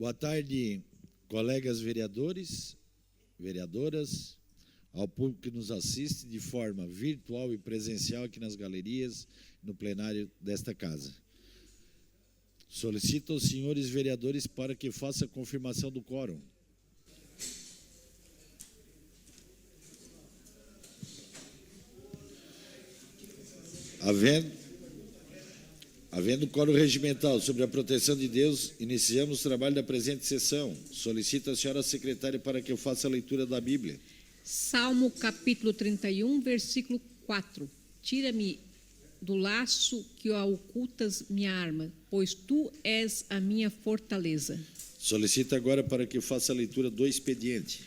Boa tarde, colegas vereadores, vereadoras, ao público que nos assiste de forma virtual e presencial aqui nas galerias, no plenário desta casa. Solicito aos senhores vereadores para que faça a confirmação do quórum. Havendo quórum regimental sobre a proteção de Deus, iniciamos o trabalho da presente sessão. Solicito a senhora secretária para que eu faça a leitura da Bíblia. Salmo capítulo 31, versículo 4. Tira-me do laço que ocultas minha arma, pois tu és a minha fortaleza. Solicito agora para que eu faça a leitura do expediente.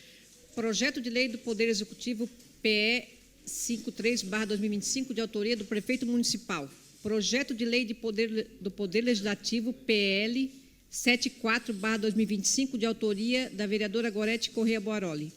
Projeto de lei do Poder Executivo PE 53/2025, de autoria do prefeito municipal. Projeto de lei do Poder Legislativo PL 74/2025, de autoria da vereadora Gorete Corrêa Boaroli.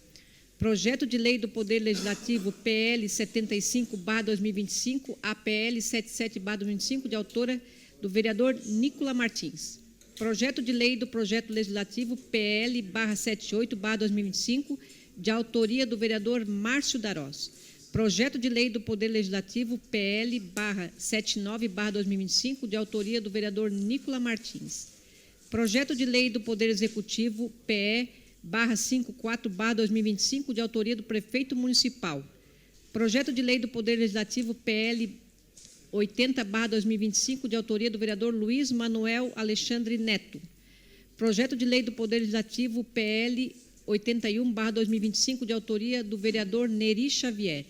Projeto de lei do Poder Legislativo PL 75/2025 a PL 77/2025, de autora do vereador Nicola Martins. Projeto de lei do Projeto Legislativo PL/78/2025, de autoria do vereador Márcio Darós. Projeto de lei do Poder Legislativo PL/79/2025, de autoria do vereador Nicola Martins. Projeto de lei do Poder Executivo PE/54/2025, de autoria do prefeito municipal. Projeto de lei do Poder Legislativo PL 80/2025, de autoria do vereador Luiz Manuel Alexandre Neto. Projeto de lei do Poder Legislativo PL 81/2025, de autoria do vereador Neri Xavier.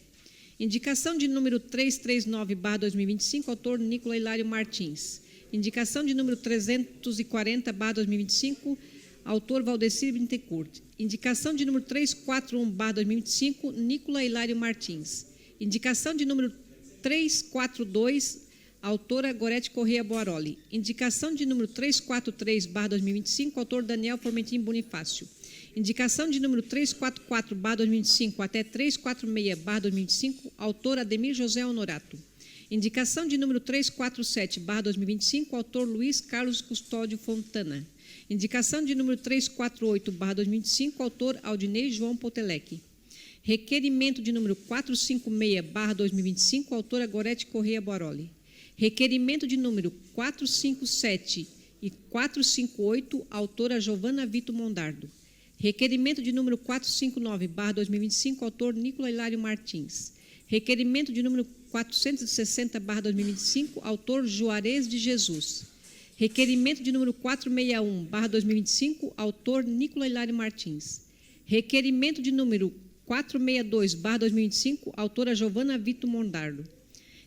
Indicação de número 339/2025, autor Nicola Hilário Martins. Indicação de número 340/2025, autor Valdecir Bittencourt. Indicação de número 341/2025, Nicola Hilário Martins. Indicação de número 342, autora Gorete Corrêa Boaroli. Indicação de número 343/2025, autor Daniel Formentin Bonifácio. Indicação de número 344/2025 até 346/2025, autor Ademir José Honorato. Indicação de número 347/2025, autor Luiz Carlos Custódio Fontana. Indicação de número 348/2025, autor Aldinei João Potelec. Requerimento de número 456/2025, autora Gorete Corrêa Boaroli. Requerimento de número 457 e 458, autora Giovana Vito Mondardo. Requerimento de número 459/2025, autor Nicola Hilário Martins. Requerimento de número 460/2025, autor Juarez de Jesus. Requerimento de número 461/2025, autor Nicola Hilário Martins. Requerimento de número 462/2025, autora Giovana Vito Mondardo.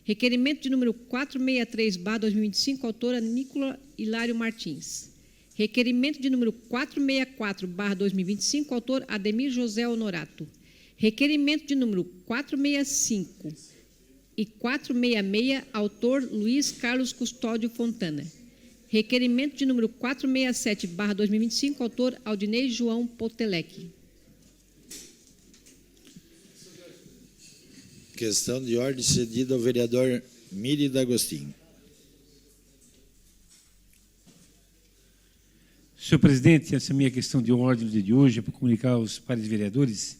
Requerimento de número 463/2025, autora Nicola Hilário Martins. Requerimento de número 464/2025, autor Ademir José Honorato. Requerimento de número 465 e 466, autor Luiz Carlos Custódio Fontana. Requerimento de número 467/2025, autor Aldinei João Potelec. Questão de ordem cedida ao vereador Miri D'Agostinho. Senhor presidente, essa é a minha questão de ordem do dia de hoje é para comunicar aos pares vereadores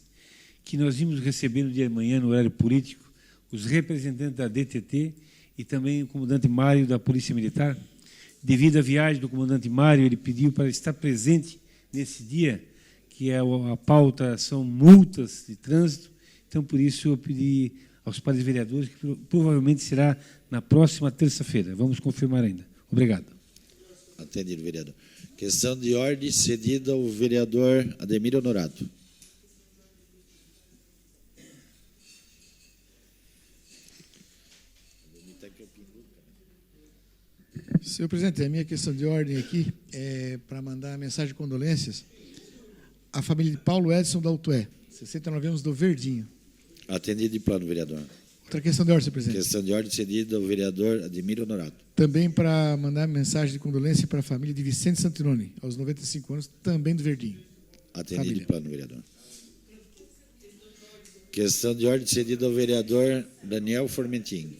que nós vimos receber no dia de manhã, no horário político, os representantes da DTT e também o comandante Mário da Polícia Militar. Devido à viagem do comandante Mário, ele pediu para estar presente nesse dia, que é a pauta são multas de trânsito. Então, por isso, eu pedi aos pares vereadores que provavelmente será na próxima terça-feira. Vamos confirmar ainda. Obrigado. Atendido, vereador. Questão de ordem cedida ao vereador Ademir Honorato. Senhor presidente, a minha questão de ordem aqui é para mandar mensagem de condolências à família de Paulo Edson da Utué, 69 anos, do Verdinho. Atendido de plano, vereador. Outra questão de ordem, senhor presidente. Questão de ordem cedida ao vereador Ademir Honorato. Também para mandar mensagem de condolência para a família de Vicente Santinoni, aos 95 anos, também do Verdinho. Atendido de plano, vereador. Questão de ordem cedida ao vereador Daniel Formentin.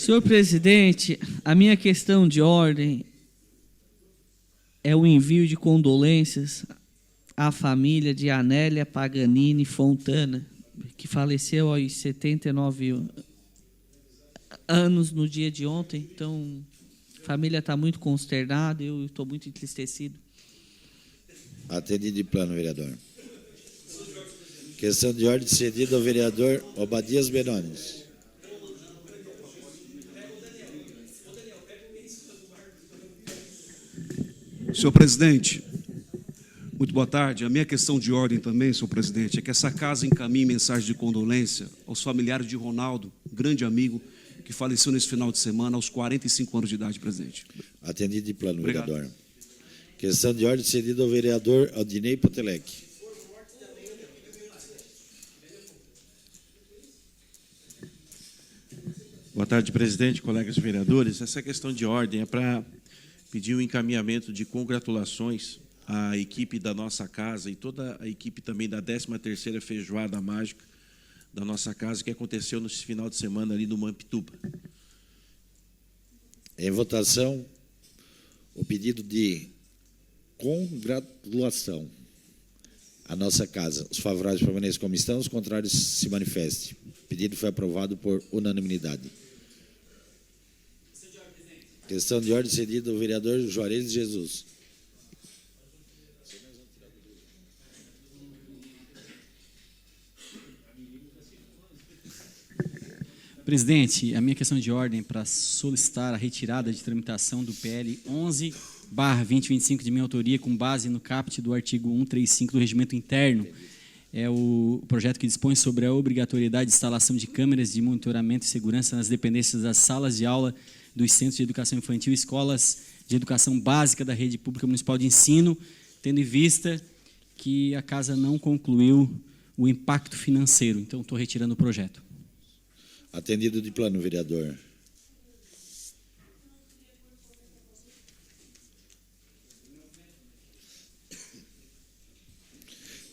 Senhor presidente, a minha questão de ordem é o envio de condolências à família de Anélia Paganini Fontana, que faleceu aos 79 anos no dia de ontem. Então, a família está muito consternada, eu estou muito entristecido. Atendido de plano, vereador. Questão de ordem cedida ao vereador Obadias Benones. Senhor presidente, muito boa tarde. A minha questão de ordem também, senhor presidente, é que essa casa encaminhe mensagem de condolência aos familiares de Ronaldo, grande amigo, que faleceu nesse final de semana aos 45 anos de idade, presidente. Atendido de plano, Obrigado. vereador. Questão de ordem cedida ao vereador Aldinei Potelec. Boa tarde, presidente, colegas vereadores. Essa questão de ordem é para pedir o encaminhamento de congratulações à equipe da nossa casa e toda a equipe também da 13ª Feijoada Mágica da nossa casa, que aconteceu nesse final de semana ali no Mampituba. Em votação, o pedido de congratulação à nossa casa. Os favoráveis permaneçam como estão, os contrários se manifestem. O pedido foi aprovado por unanimidade. Questão de ordem cedida ao vereador Juarez de Jesus. Presidente, a minha questão de ordem é para solicitar a retirada de tramitação do PL 11/2025 de minha autoria, com base no caput do artigo 135 do Regimento Interno. É o projeto que dispõe sobre a obrigatoriedade de instalação de câmeras de monitoramento e segurança nas dependências das salas de aula dos centros de educação infantil e escolas de educação básica da rede pública municipal de ensino, tendo em vista que a casa não concluiu o impacto financeiro. Então, estou retirando o projeto. Atendido de plano, vereador.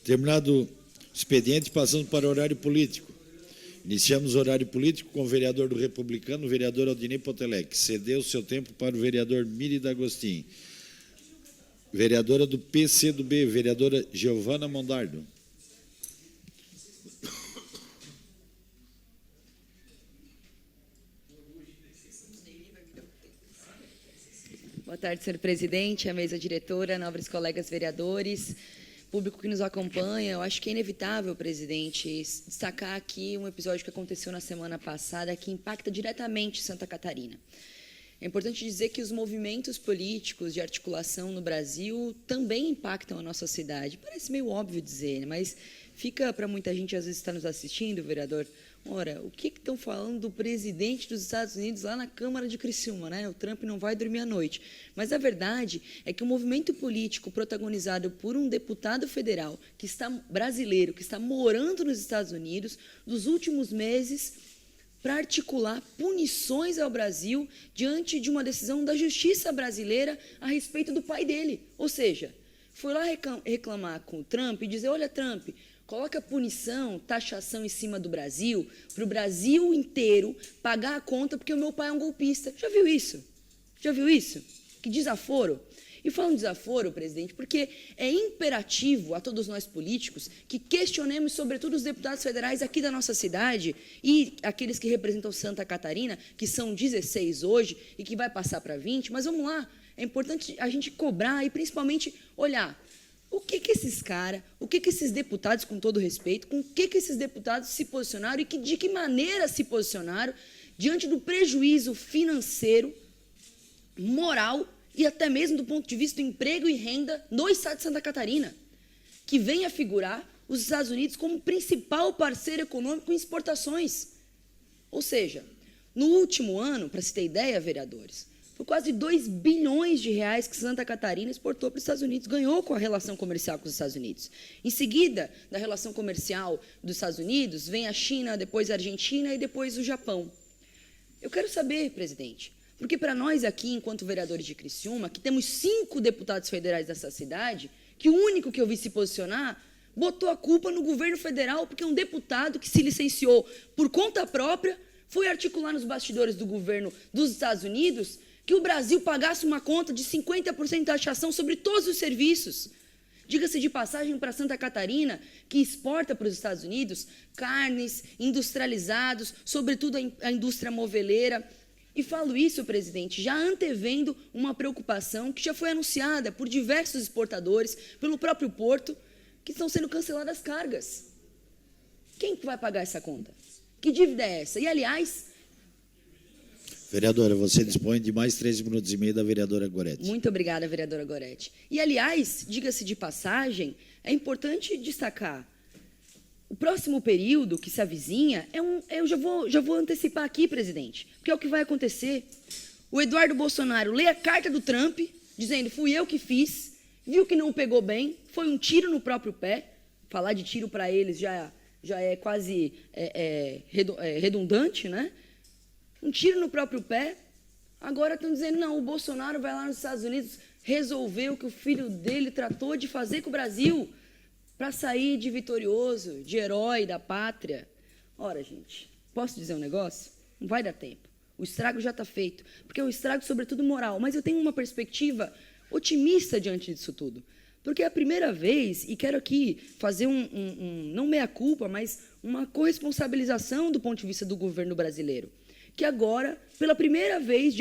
Terminado o expediente, passamos para o horário político. Iniciamos o horário político com o vereador do Republicano, o vereador Aldinei Potelec. Cedeu seu tempo para o vereador Miri D'Agostin. Vereadora do PCdoB, vereadora Giovana Mondardo. Boa tarde, senhor presidente, a mesa diretora, nobres colegas vereadores, público que nos acompanha. Eu acho que é inevitável, presidente, destacar aqui um episódio que aconteceu na semana passada que impacta diretamente Santa Catarina. É importante dizer que os movimentos políticos de articulação no Brasil também impactam a nossa cidade. Parece meio óbvio dizer, mas fica para muita gente, às vezes, está nos assistindo, vereador. Ora, o que estão falando do presidente dos Estados Unidos lá na Câmara de Criciúma, né? O Trump não vai dormir à noite. Mas a verdade é que o movimento político protagonizado por um deputado federal brasileiro, que está morando nos Estados Unidos, nos últimos meses, para articular punições ao Brasil diante de uma decisão da justiça brasileira a respeito do pai dele. Ou seja, foi lá reclamar com o Trump e dizer, olha, Trump, coloca punição, taxação em cima do Brasil, para o Brasil inteiro pagar a conta porque o meu pai é um golpista. Já viu isso? Já viu isso? Que desaforo. E falando desaforo, presidente, porque é imperativo a todos nós políticos que questionemos, sobretudo, os deputados federais aqui da nossa cidade e aqueles que representam Santa Catarina, que são 16 hoje e que vai passar para 20, mas vamos lá, é importante a gente cobrar e principalmente olhar o que esses caras, o que esses deputados, com todo respeito, com o que esses deputados se posicionaram e de que maneira se posicionaram diante do prejuízo financeiro, moral e até mesmo do ponto de vista do emprego e renda no estado de Santa Catarina, que vem a figurar os Estados Unidos como principal parceiro econômico em exportações. Ou seja, no último ano, para se ter ideia, vereadores, foi quase 2 bilhões de reais que Santa Catarina exportou para os Estados Unidos, ganhou com a relação comercial com os Estados Unidos. Em seguida, da relação comercial dos Estados Unidos, vem a China, depois a Argentina e depois o Japão. Eu quero saber, presidente, porque para nós aqui, enquanto vereadores de Criciúma, que temos 5 deputados federais dessa cidade, que o único que eu vi se posicionar botou a culpa no governo federal, porque um deputado que se licenciou por conta própria foi articular nos bastidores do governo dos Estados Unidos que o Brasil pagasse uma conta de 50% de taxação sobre todos os serviços. Diga-se de passagem, para Santa Catarina, que exporta para os Estados Unidos carnes, industrializados, sobretudo a indústria moveleira. E falo isso, presidente, já antevendo uma preocupação que já foi anunciada por diversos exportadores, pelo próprio Porto, que estão sendo canceladas cargas. Quem vai pagar essa conta? Que dívida é essa? E, aliás... Vereadora, você dispõe de mais 3 minutos e meio da vereadora Goretti. Muito obrigada, vereadora Goretti. E, aliás, diga-se de passagem, é importante destacar, o próximo período que se avizinha, eu já vou antecipar aqui, presidente, porque é o que vai acontecer. O Eduardo Bolsonaro lê a carta do Trump, dizendo, fui eu que fiz, viu que não pegou bem, foi um tiro no próprio pé. Falar de tiro para eles já é quase redundante, né? Um tiro no próprio pé. Agora estão dizendo, não, o Bolsonaro vai lá nos Estados Unidos resolver o que o filho dele tratou de fazer com o Brasil para sair de vitorioso, de herói da pátria. Ora, gente, posso dizer um negócio? Não vai dar tempo. O estrago já está feito, porque é um estrago, sobretudo, moral. Mas eu tenho uma perspectiva otimista diante disso tudo. Porque é a primeira vez, e quero aqui fazer não meia-culpa, mas uma corresponsabilização do ponto de vista do governo brasileiro, que agora, pela primeira vez,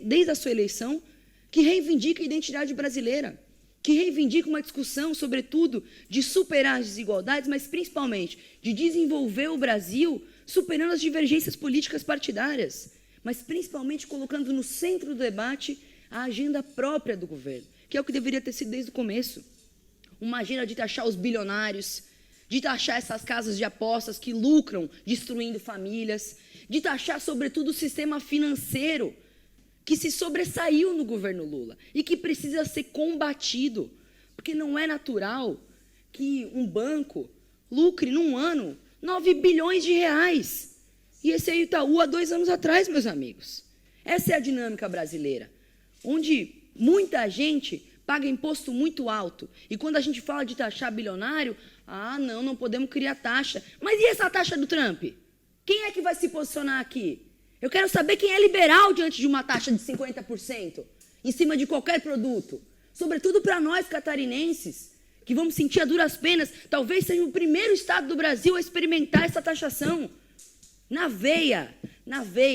desde a sua eleição, que reivindica a identidade brasileira, que reivindica uma discussão, sobretudo, de superar as desigualdades, mas, principalmente, de desenvolver o Brasil superando as divergências políticas partidárias, mas, principalmente, colocando no centro do debate a agenda própria do governo, que é o que deveria ter sido desde o começo. Uma agenda de taxar os bilionários, de taxar essas casas de apostas que lucram destruindo famílias, de taxar, sobretudo, o sistema financeiro que se sobressaiu no governo Lula e que precisa ser combatido, porque não é natural que um banco lucre, num ano, 9 bilhões de reais. E esse é o Itaú há 2 anos atrás, meus amigos. Essa é a dinâmica brasileira, onde muita gente paga imposto muito alto. E quando a gente fala de taxar bilionário, não podemos criar taxa. Mas e essa taxa do Trump? Quem é que vai se posicionar aqui? Eu quero saber quem é liberal diante de uma taxa de 50% em cima de qualquer produto. Sobretudo para nós catarinenses, que vamos sentir a duras penas. Talvez seja o primeiro estado do Brasil a experimentar essa taxação. Na veia.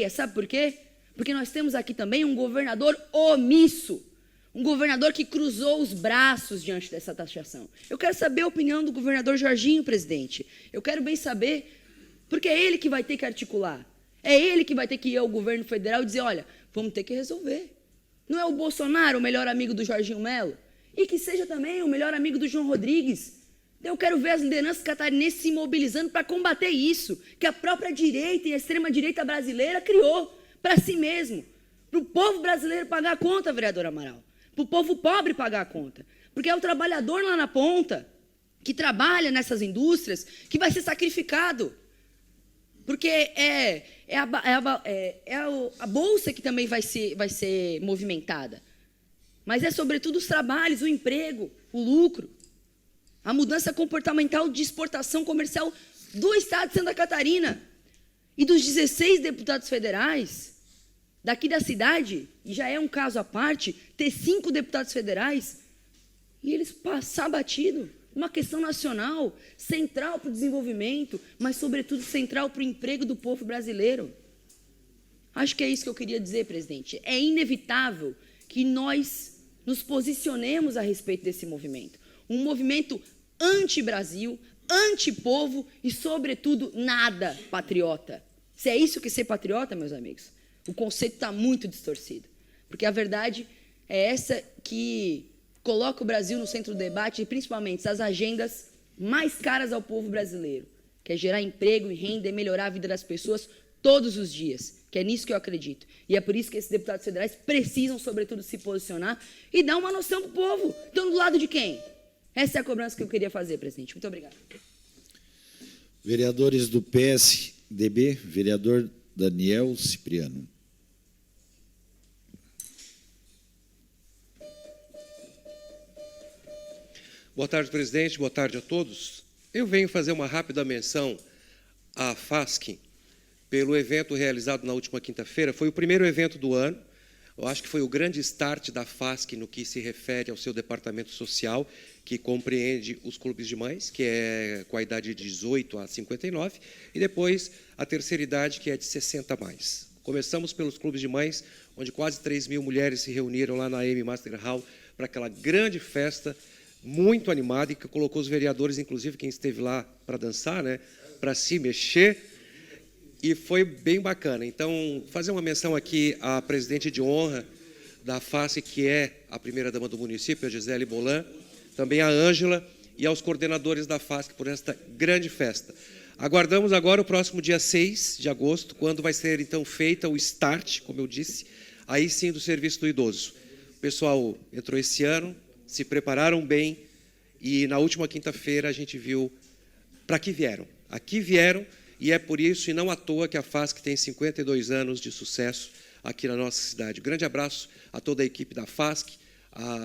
Sabe por quê? Porque nós temos aqui também um governador omisso. Um governador que cruzou os braços diante dessa taxação. Eu quero saber a opinião do governador Jorginho, presidente. Eu quero bem saber, porque é ele que vai ter que articular. É ele que vai ter que ir ao governo federal e dizer, olha, vamos ter que resolver. Não é o Bolsonaro o melhor amigo do Jorginho Melo? E que seja também o melhor amigo do João Rodrigues. Eu quero ver as lideranças catarinenses se mobilizando para combater isso, que a própria direita e a extrema-direita brasileira criou para si mesmo. Para o povo brasileiro pagar a conta, vereador Amaral. Para o povo pobre pagar a conta. Porque é o trabalhador lá na ponta, que trabalha nessas indústrias, que vai ser sacrificado. Porque a bolsa que também vai ser movimentada. Mas é, sobretudo, os trabalhos, o emprego, o lucro, a mudança comportamental de exportação comercial do Estado de Santa Catarina. E dos 16 deputados federais, daqui da cidade, e já é um caso à parte, ter 5 deputados federais, e eles passar batido. Uma questão nacional, central para o desenvolvimento, mas, sobretudo, central para o emprego do povo brasileiro. Acho que é isso que eu queria dizer, presidente. É inevitável que nós nos posicionemos a respeito desse movimento. Um movimento anti-Brasil, anti-povo e, sobretudo, nada patriota. Se é isso que é ser patriota, meus amigos, o conceito está muito distorcido. Porque a verdade é essa que coloca o Brasil no centro do debate e, principalmente, as agendas mais caras ao povo brasileiro, que é gerar emprego e renda e melhorar a vida das pessoas todos os dias, que é nisso que eu acredito. E é por isso que esses deputados federais precisam, sobretudo, se posicionar e dar uma noção para o povo. Estão do lado de quem? Essa é a cobrança que eu queria fazer, presidente. Muito obrigada. Vereadores do PSDB, vereador Daniel Cipriano. Boa tarde, presidente. Boa tarde a todos. Eu venho fazer uma rápida menção à FASC, pelo evento realizado na última quinta-feira. Foi o primeiro evento do ano. Eu acho que foi o grande start da FASC no que se refere ao seu departamento social, que compreende os clubes de mães, que é com a idade de 18 a 59, e depois a terceira idade, que é de 60 a mais. Começamos pelos clubes de mães, onde quase 3.000 mulheres se reuniram lá na AM Master Hall para aquela grande festa, muito animada, e que colocou os vereadores, inclusive quem esteve lá para dançar, né, para se mexer, e foi bem bacana. Então, fazer uma menção aqui à presidente de honra da FASC, que é a primeira-dama do município, a Gisele Bolan, também a Ângela, e aos coordenadores da FASC por esta grande festa. Aguardamos agora o próximo dia 6 de agosto, quando vai ser, então, feita o start, como eu disse, aí sim, do serviço do idoso. O pessoal entrou esse ano, se prepararam bem, e na última quinta-feira a gente viu para que vieram. Aqui vieram, e é por isso, e não à toa, que a FASC tem 52 anos de sucesso aqui na nossa cidade. Grande abraço a toda a equipe da FASC,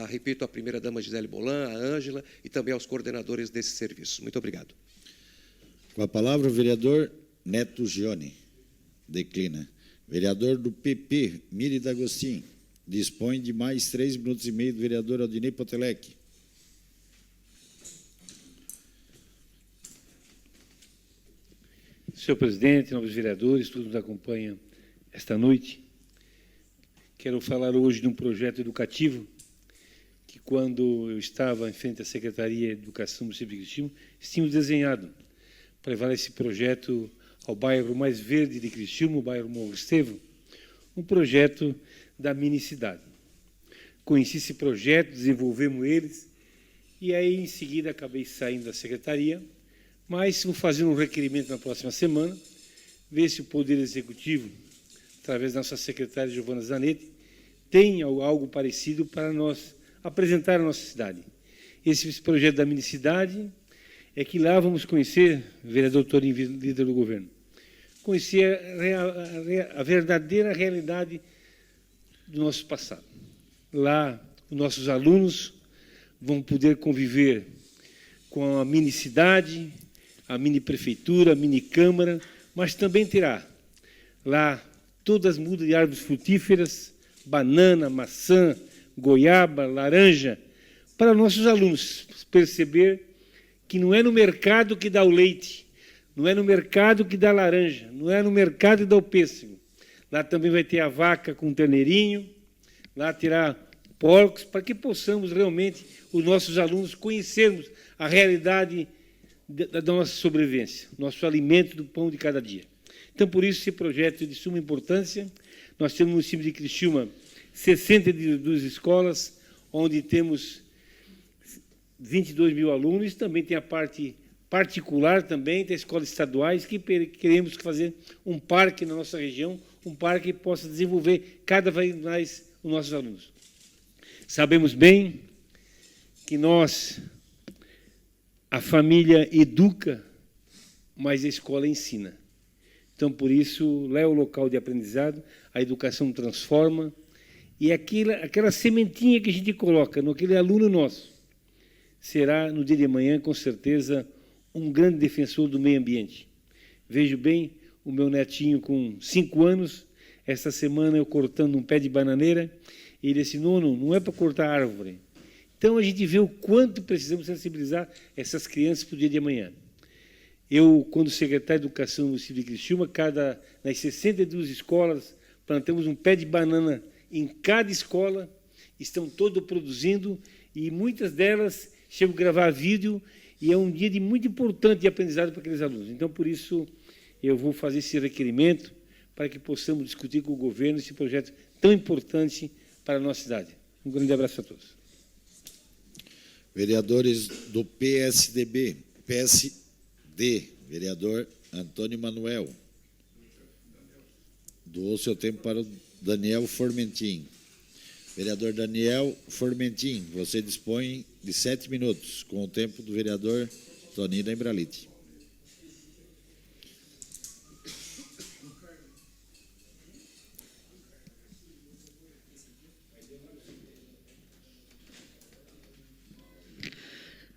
repito, a primeira-dama Gisele Bolan, a Ângela, e também aos coordenadores desse serviço. Muito obrigado. Com a palavra, o vereador Neto Gione. Declina. Vereador do PP, Miri D'Agostin, dispõe de mais 3 minutos e meio do vereador Aldinei Potelec. Senhor presidente, nobres vereadores, todos nos acompanham esta noite. Quero falar hoje de um projeto educativo que, quando eu estava em frente à Secretaria de Educação do município de Criciúma, tínhamos desenhado para levar esse projeto ao bairro mais verde de Criciúma, o bairro Morro Estevão, um projeto da mini-cidade. Conheci esse projeto, desenvolvemos eles, e aí, em seguida, acabei saindo da Secretaria, mas vou fazer um requerimento na próxima semana, ver se o Poder Executivo, através da nossa secretária Giovana Zanetti, tem algo parecido para nós apresentar a nossa cidade. Esse projeto da mini-cidade é que lá vamos conhecer, vereador Torinho, líder do governo, conhecer a verdadeira realidade do nosso passado. Lá, os nossos alunos vão poder conviver com a mini-cidade, a mini-prefeitura, a mini-câmara, mas também terá lá todas as mudas de árvores frutíferas, banana, maçã, goiaba, laranja, para nossos alunos perceber que não é no mercado que dá o leite, não é no mercado que dá a laranja, não é no mercado que dá o pêssego. Lá também vai ter a vaca com terneirinho, lá terá porcos, para que possamos realmente, os nossos alunos, conhecermos a realidade da nossa sobrevivência, nosso alimento do pão de cada dia. Então, por isso, esse projeto é de suma importância. Nós temos no município de Criciúma 62 escolas, onde temos 22.000 alunos, também tem a parte particular, também tem escolas estaduais, que queremos fazer um parque na nossa região, um parque que possa desenvolver cada vez mais os nossos alunos. Sabemos bem que a família educa, mas a escola ensina. Então, por isso, lá é o local de aprendizado, a educação transforma, e aquela sementinha que a gente coloca naquele aluno nosso, será, no dia de amanhã, com certeza, um grande defensor do meio ambiente. Vejo bem o meu netinho com 5 anos, esta semana eu cortando um pé de bananeira, e ele disse, não é para cortar árvore. Então, a gente vê o quanto precisamos sensibilizar essas crianças para o dia de amanhã. Eu, quando secretário de Educação no município de Criciúma, nas 62 escolas, plantamos um pé de banana em cada escola, estão todos produzindo, e muitas delas chegam a gravar vídeo, e é um dia muito importante de aprendizado para aqueles alunos. Então, por isso, eu vou fazer esse requerimento para que possamos discutir com o governo esse projeto tão importante para a nossa cidade. Um grande abraço a todos. Vereadores do PSD, vereador Antônio Manuel. Doou seu tempo para o Daniel Formentin. Vereador Daniel Formentin, você dispõe de 7 minutos, com o tempo do vereador Toninho da Embralite.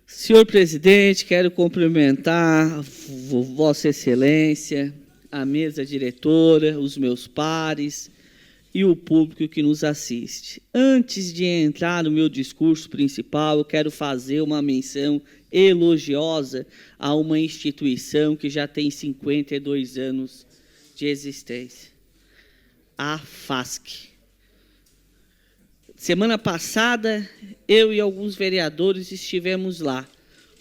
Senhor presidente, quero cumprimentar Vossa Excelência, a mesa diretora, os meus pares e o público que nos assiste. Antes de entrar no meu discurso principal, eu quero fazer uma menção elogiosa a uma instituição que já tem 52 anos de existência, a FASC. Semana passada, eu e alguns vereadores estivemos lá,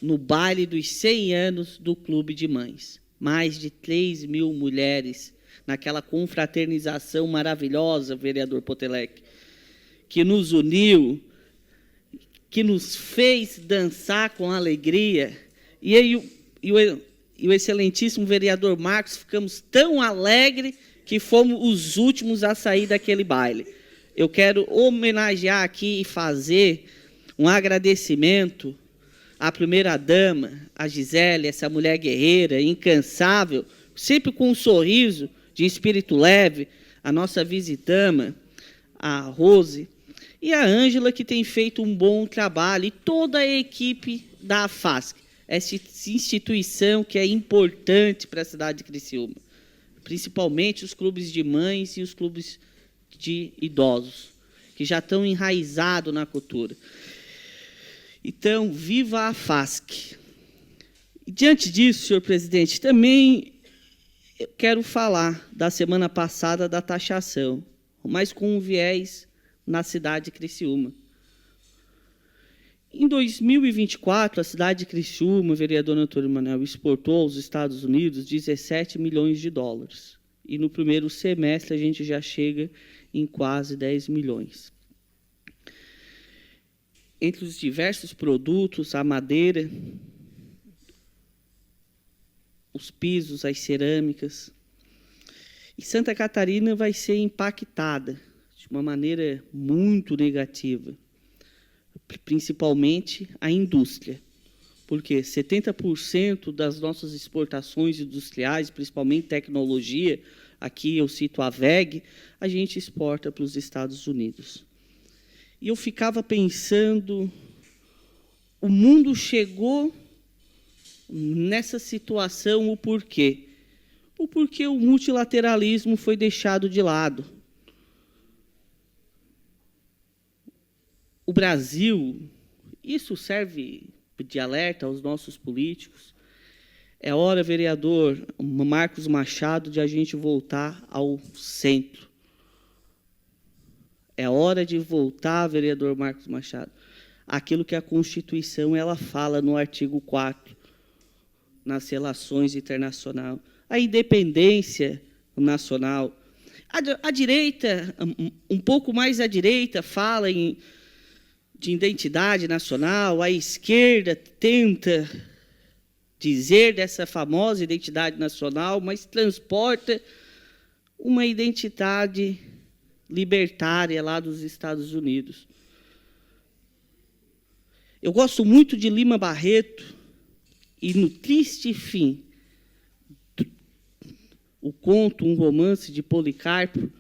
no baile dos 100 anos do Clube de Mães. Mais de 3.000 mulheres, naquela confraternização maravilhosa, vereador Potelec, que nos uniu, que nos fez dançar com alegria. E eu e o excelentíssimo vereador Marcos ficamos tão alegres que fomos os últimos a sair daquele baile. Eu quero homenagear aqui e fazer um agradecimento à primeira-dama, a Gisele, essa mulher guerreira, incansável, sempre com um sorriso de espírito leve, a nossa visitama, a Rose, e a Ângela, que tem feito um bom trabalho, e toda a equipe da FASC, essa instituição que é importante para a cidade de Criciúma, principalmente os clubes de mães e os clubes de idosos, que já estão enraizados na cultura. Então, viva a FASC. E, diante disso, senhor presidente, também eu quero falar da semana passada da taxação, mas com um viés na cidade de Criciúma. Em 2024, a cidade de Criciúma, o vereador Antônio Manuel, exportou aos Estados Unidos 17 milhões de dólares. E no primeiro semestre a gente já chega em quase 10 milhões. Entre os diversos produtos, a madeira, os pisos, as cerâmicas. E Santa Catarina vai ser impactada de uma maneira muito negativa, principalmente a indústria, porque 70% das nossas exportações industriais, principalmente tecnologia, aqui eu cito a WEG, a gente exporta para os Estados Unidos. E eu ficava pensando, o mundo chegou nessa situação, o porquê? O porquê o multilateralismo foi deixado de lado. O Brasil, isso serve de alerta aos nossos políticos, é hora, vereador Marcos Machado, de a gente voltar ao centro. É hora de voltar, vereador Marcos Machado, aquilo que a Constituição ela fala no artigo 4, nas relações internacionais, a independência nacional. A direita, um pouco mais à direita, fala de identidade nacional, a esquerda tenta dizer dessa famosa identidade nacional, mas transporta uma identidade libertária lá dos Estados Unidos. Eu gosto muito de Lima Barreto, e no Triste Fim, o conto, um romance de Policarpo,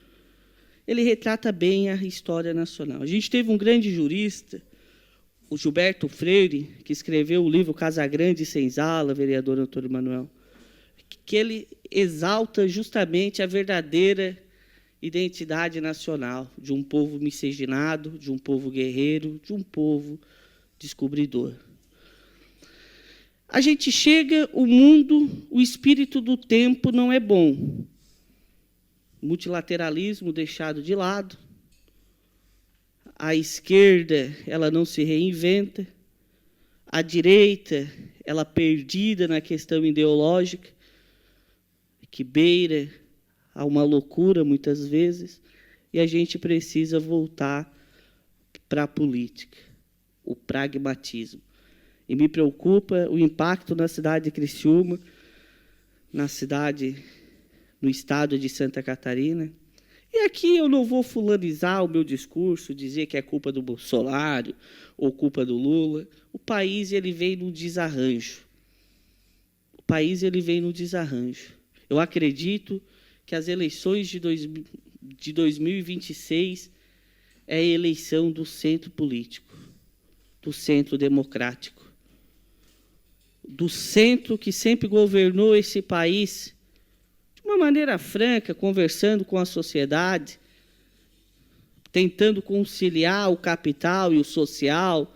ele retrata bem a história nacional. A gente teve um grande jurista, o Gilberto Freire, que escreveu o livro Casagrande e Senzala, vereador Antônio Manuel, que ele exalta justamente a verdadeira identidade nacional de um povo miscigenado, de um povo guerreiro, de um povo descobridor. A gente chega, o mundo, o espírito do tempo não é bom. Multilateralismo deixado de lado, a esquerda ela não se reinventa, a direita ela perdida na questão ideológica, que beira a uma loucura muitas vezes, e a gente precisa voltar para a política, o pragmatismo. E me preocupa o impacto na cidade de Criciúma, no estado de Santa Catarina. E aqui eu não vou fulanizar o meu discurso, dizer que é culpa do Bolsonaro ou culpa do Lula. O país ele vem no desarranjo. O país ele vem no desarranjo. Eu acredito que as eleições de 2026 é a eleição do centro político, do centro democrático, do centro que sempre governou esse país de uma maneira franca, conversando com a sociedade, tentando conciliar o capital e o social,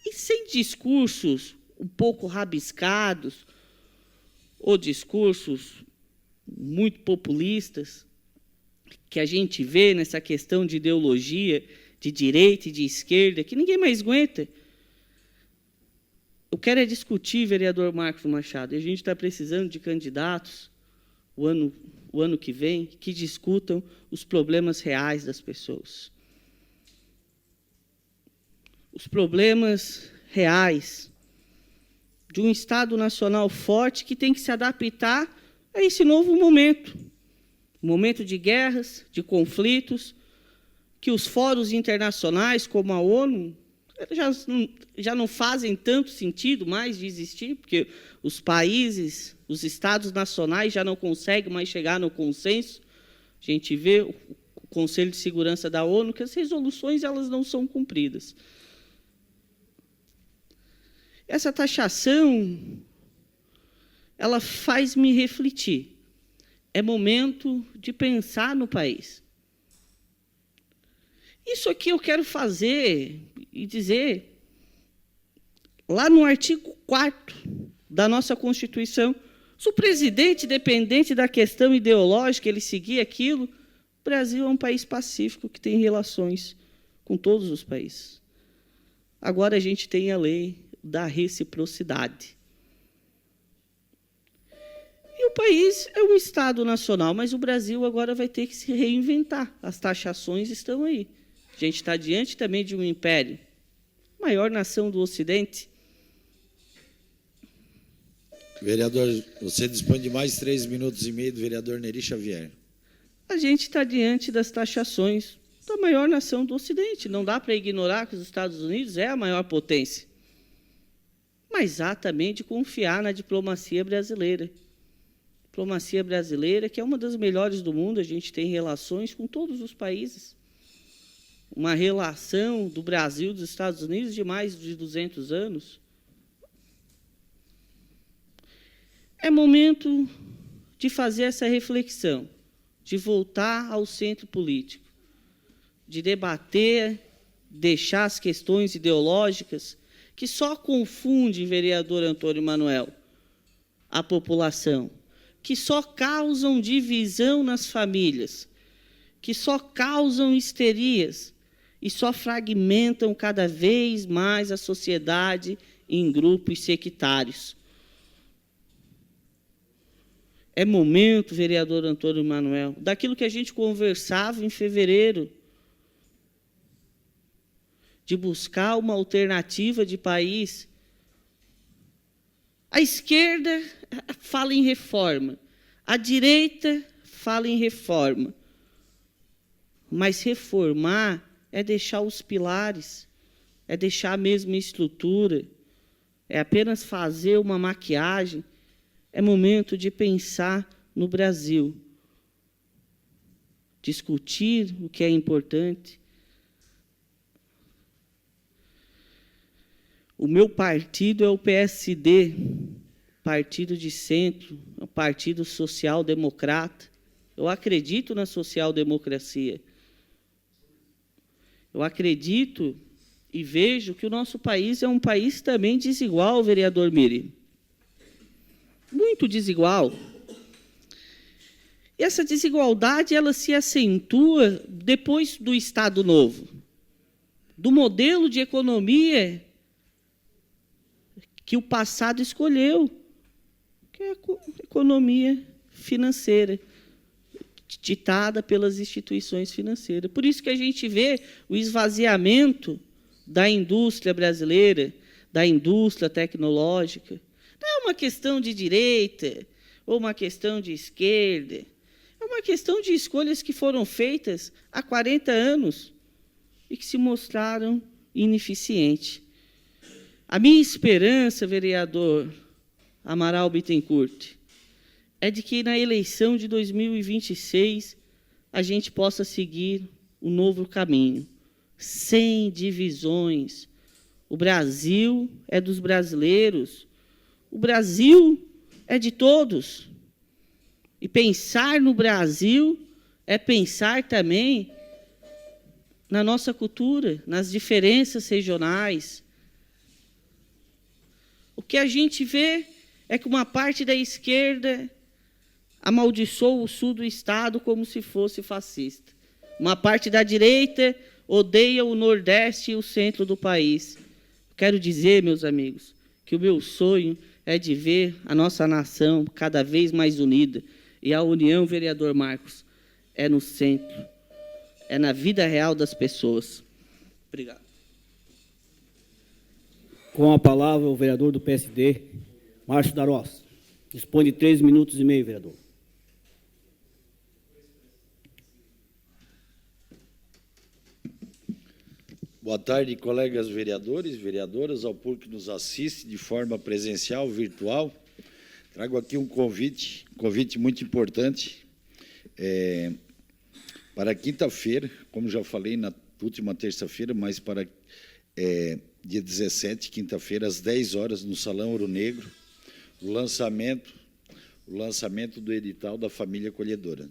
e sem discursos um pouco rabiscados ou discursos muito populistas que a gente vê nessa questão de ideologia de direita e de esquerda, que ninguém mais aguenta. Eu quero é discutir, vereador Marcos Machado, e a gente está precisando de candidatos o ano que vem que discutam os problemas reais das pessoas. Os problemas reais de um Estado nacional forte que tem que se adaptar a esse novo momento. Um momento de guerras, de conflitos, que os fóruns internacionais, como a ONU, já não fazem tanto sentido mais de existir, porque os países, os estados nacionais já não conseguem mais chegar no consenso. A gente vê o Conselho de Segurança da ONU, que as resoluções elas não são cumpridas. Essa taxação, ela faz-me refletir. É momento de pensar no país. Isso aqui eu quero fazer e dizer, lá no artigo 4º da nossa Constituição, se o presidente, dependente da questão ideológica, ele seguir aquilo, o Brasil é um país pacífico que tem relações com todos os países. Agora a gente tem a lei da reciprocidade. E o país é um Estado nacional, mas o Brasil agora vai ter que se reinventar. As taxações estão aí. A gente está diante também de um império, maior nação do Ocidente. Vereador, você dispõe de mais 3 minutos e meio do vereador Neri Xavier. A gente está diante das taxações da maior nação do Ocidente. Não dá para ignorar que os Estados Unidos é a maior potência. Mas há também de confiar na diplomacia brasileira. Diplomacia brasileira, que é uma das melhores do mundo, a gente tem relações com todos os países. Uma relação do Brasil e dos Estados Unidos de mais de 200 anos. É momento de fazer essa reflexão, de voltar ao centro político, de debater, deixar as questões ideológicas que só confundem, vereador Antônio Manuel, a população, que só causam divisão nas famílias, que só causam histerias e só fragmentam cada vez mais a sociedade em grupos sectários. É momento, vereador Antônio Manuel, daquilo que a gente conversava em fevereiro, de buscar uma alternativa de país. A esquerda fala em reforma, a direita fala em reforma. Mas reformar é deixar os pilares, é deixar a mesma estrutura, é apenas fazer uma maquiagem. É momento de pensar no Brasil, discutir o que é importante. O meu partido é o PSD, partido de centro, o Partido Social Democrata. Eu acredito na social-democracia. Eu acredito e vejo que o nosso país é um país também desigual, vereador Miri. Muito desigual. E essa desigualdade ela se acentua depois do Estado Novo, do modelo de economia que o passado escolheu, que é a economia financeira, ditada pelas instituições financeiras. Por isso que a gente vê o esvaziamento da indústria brasileira, da indústria tecnológica. Não é uma questão de direita ou uma questão de esquerda. É uma questão de escolhas que foram feitas há 40 anos e que se mostraram ineficientes. A minha esperança, vereador Amaral Bittencourt, é de que na eleição de 2026 a gente possa seguir um novo caminho, sem divisões. O Brasil é dos brasileiros. O Brasil é de todos. E pensar no Brasil é pensar também na nossa cultura, nas diferenças regionais. O que a gente vê é que uma parte da esquerda amaldiçoa o sul do Estado como se fosse fascista. Uma parte da direita odeia o Nordeste e o centro do país. Quero dizer, meus amigos, que o meu sonho é de ver a nossa nação cada vez mais unida. E a união, vereador Marcos, é no centro, é na vida real das pessoas. Obrigado. Com a palavra, o vereador do PSD, Márcio Darós. Dispõe de 3 minutos e meio, vereador. Boa tarde, colegas vereadores, vereadoras, ao público que nos assiste de forma presencial, virtual. Trago aqui um convite muito importante para quinta-feira, como já falei na última terça-feira, mas para dia 17, quinta-feira, às 10 horas, no Salão Ouro Negro, o lançamento do edital da Família Acolhedora.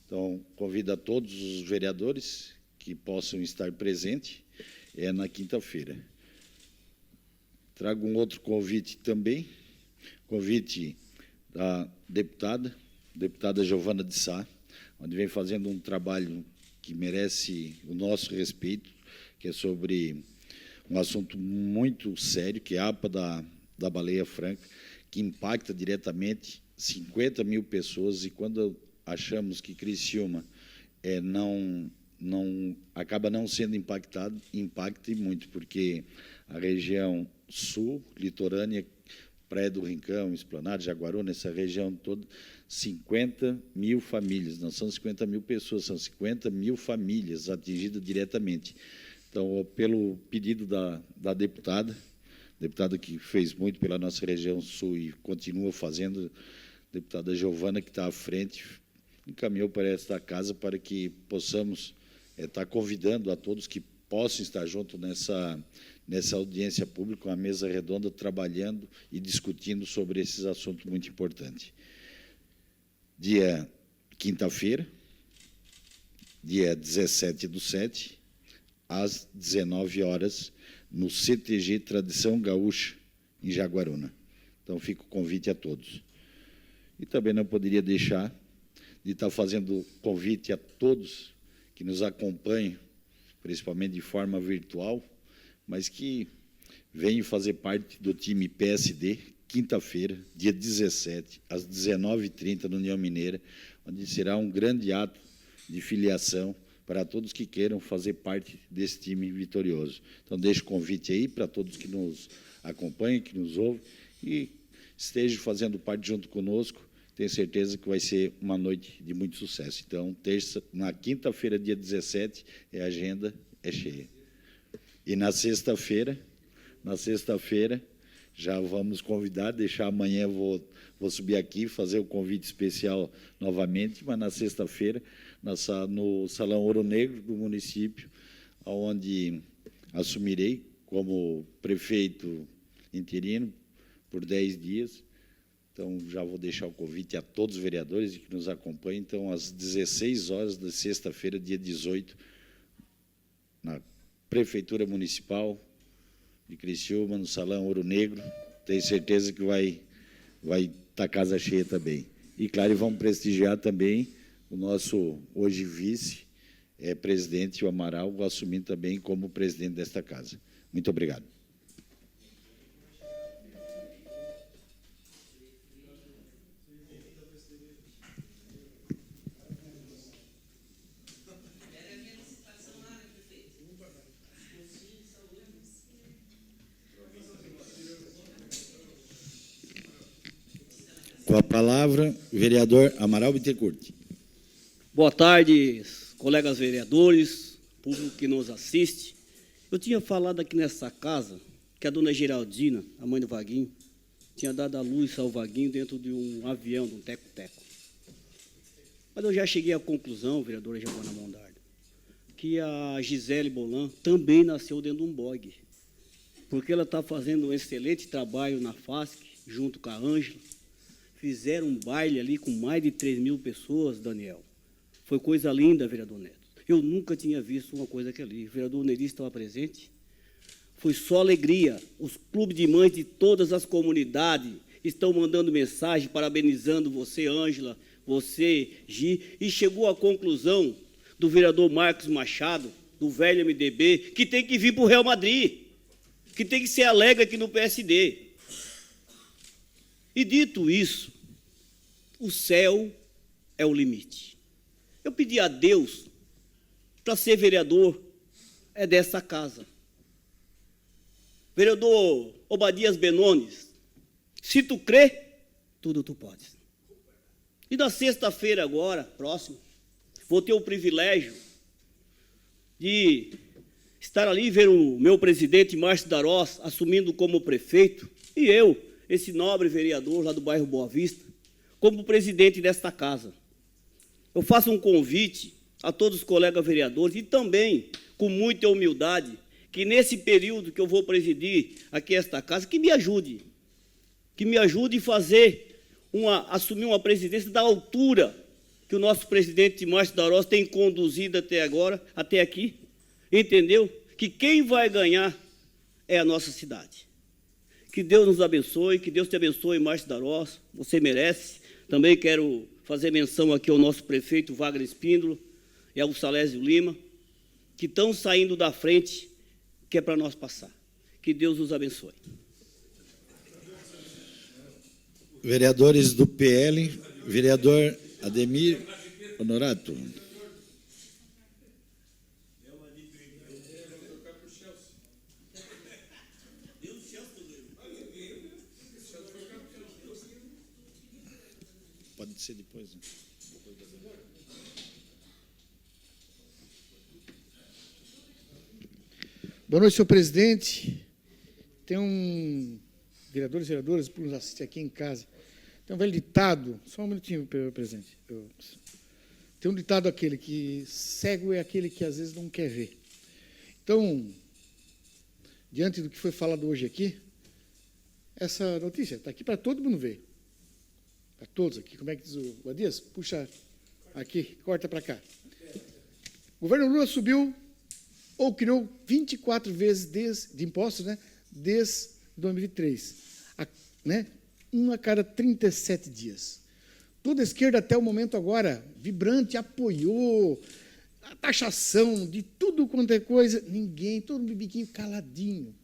Então, convido a todos os vereadores que possam estar presentes, na quinta-feira. Trago um outro convite também, convite da deputada Giovana de Sá, onde vem fazendo um trabalho que merece o nosso respeito, que é sobre um assunto muito sério, que é a APA da baleia franca, que impacta diretamente 50 mil pessoas, e quando achamos que Criciúma acaba não sendo impacta muito, porque a região sul, litorânea, Praia do Rincão, Esplanada, Jaguaruna, essa região toda, 50 mil famílias, não são 50 mil pessoas, são 50 mil famílias atingidas diretamente. Então, pelo pedido da deputada que fez muito pela nossa região sul e continua fazendo, a deputada Giovana, que está à frente, encaminhou para esta casa para que possamos estar convidando a todos que possam estar junto nessa audiência pública, uma mesa redonda, trabalhando e discutindo sobre esses assuntos muito importantes. Quinta-feira, dia 17/7, às 19 horas, no CTG Tradição Gaúcha, em Jaguaruna. Então, fica o convite a todos. E também não poderia deixar de estar fazendo convite a todos que nos acompanham, principalmente de forma virtual, mas que venham fazer parte do time PSD, quinta-feira, dia 17, às 19h30, no União Mineira, onde será um grande ato de filiação para todos que queiram fazer parte desse time vitorioso. Então, deixo o convite aí para todos que nos acompanhem, que nos ouvem, e estejam fazendo parte junto conosco. Tenho certeza que vai ser uma noite de muito sucesso. Então, na quinta-feira, dia 17, a agenda é cheia. E na sexta-feira, já vamos convidar, deixar amanhã, vou subir aqui, fazer o convite especial novamente, mas na sexta-feira, no Salão Ouro Negro do município, onde assumirei como prefeito interino por 10 dias. Então, já vou deixar o convite a todos os vereadores que nos acompanhem. Então, às 16 horas da sexta-feira, dia 18, na Prefeitura Municipal de Criciúma, no Salão Ouro Negro. Tenho certeza que vai estar casa cheia também. E, claro, vamos prestigiar também o nosso, hoje, vice-presidente, o Amaral, assumindo também como presidente desta casa. Muito obrigado. Com a palavra, vereador Amaral Bittencourt. Boa tarde, colegas vereadores, público que nos assiste. Eu tinha falado aqui nessa casa que a dona Geraldina, a mãe do Vaguinho, tinha dado a luz ao Vaguinho dentro de um avião, de um teco-teco. Mas eu já cheguei à conclusão, vereadora Giovana Mondardo, que a Gisele Bolan também nasceu dentro de um bogue, porque ela está fazendo um excelente trabalho na FASC, junto com a Ângela, fizeram um baile ali com mais de 3.000 pessoas, Daniel. Foi coisa linda, vereador Neto. Eu nunca tinha visto uma coisa que ali. O vereador Neri estava presente. Foi só alegria. Os clubes de mães de todas as comunidades estão mandando mensagem, parabenizando você, Ângela, você, Gi, e chegou à conclusão do vereador Marcos Machado, do velho MDB, que tem que vir para o Real Madrid, que tem que ser alegre aqui no PSD. E dito isso, o céu é o limite. Eu pedi a Deus para ser vereador dessa casa. Vereador Obadias Benones, se tu crê, tudo tu podes. E na sexta-feira agora, próximo, vou ter o privilégio de estar ali e ver o meu presidente, Márcio Darós, assumindo como prefeito, e eu, esse nobre vereador lá do bairro Boa Vista, como presidente desta casa. Eu faço um convite a todos os colegas vereadores e também, com muita humildade, que nesse período que eu vou presidir aqui esta casa, que me ajude a fazer assumir uma presidência da altura que o nosso presidente Márcio Darós tem conduzido até agora, até aqui, entendeu? Que quem vai ganhar é a nossa cidade. Que Deus nos abençoe, que Deus te abençoe, Márcio Darós, você merece. Também quero fazer menção aqui ao nosso prefeito Wagner Espíndola e ao Salésio Lima, que estão saindo da frente, que é para nós passar. Que Deus nos abençoe. Vereadores do PL, vereador Ademir Honorato. Pode ser depois. Né? Boa noite, senhor presidente. Tem vereadores e vereadoras que nos assistem aqui em casa. Tem um velho ditado, só um minutinho, presidente. Tem um ditado aquele que cego é aquele que às vezes não quer ver. Então, diante do que foi falado hoje aqui, essa notícia está aqui para todo mundo ver. Para todos aqui. Como é que diz o Guadias? Puxa aqui, corta para cá. O governo Lula subiu ou criou 24 vezes de impostos, né, desde 2003, né, um a cada 37 dias. Toda a esquerda, até o momento agora, vibrante, apoiou a taxação de tudo quanto é coisa. Ninguém, todo mundo biquinho caladinho.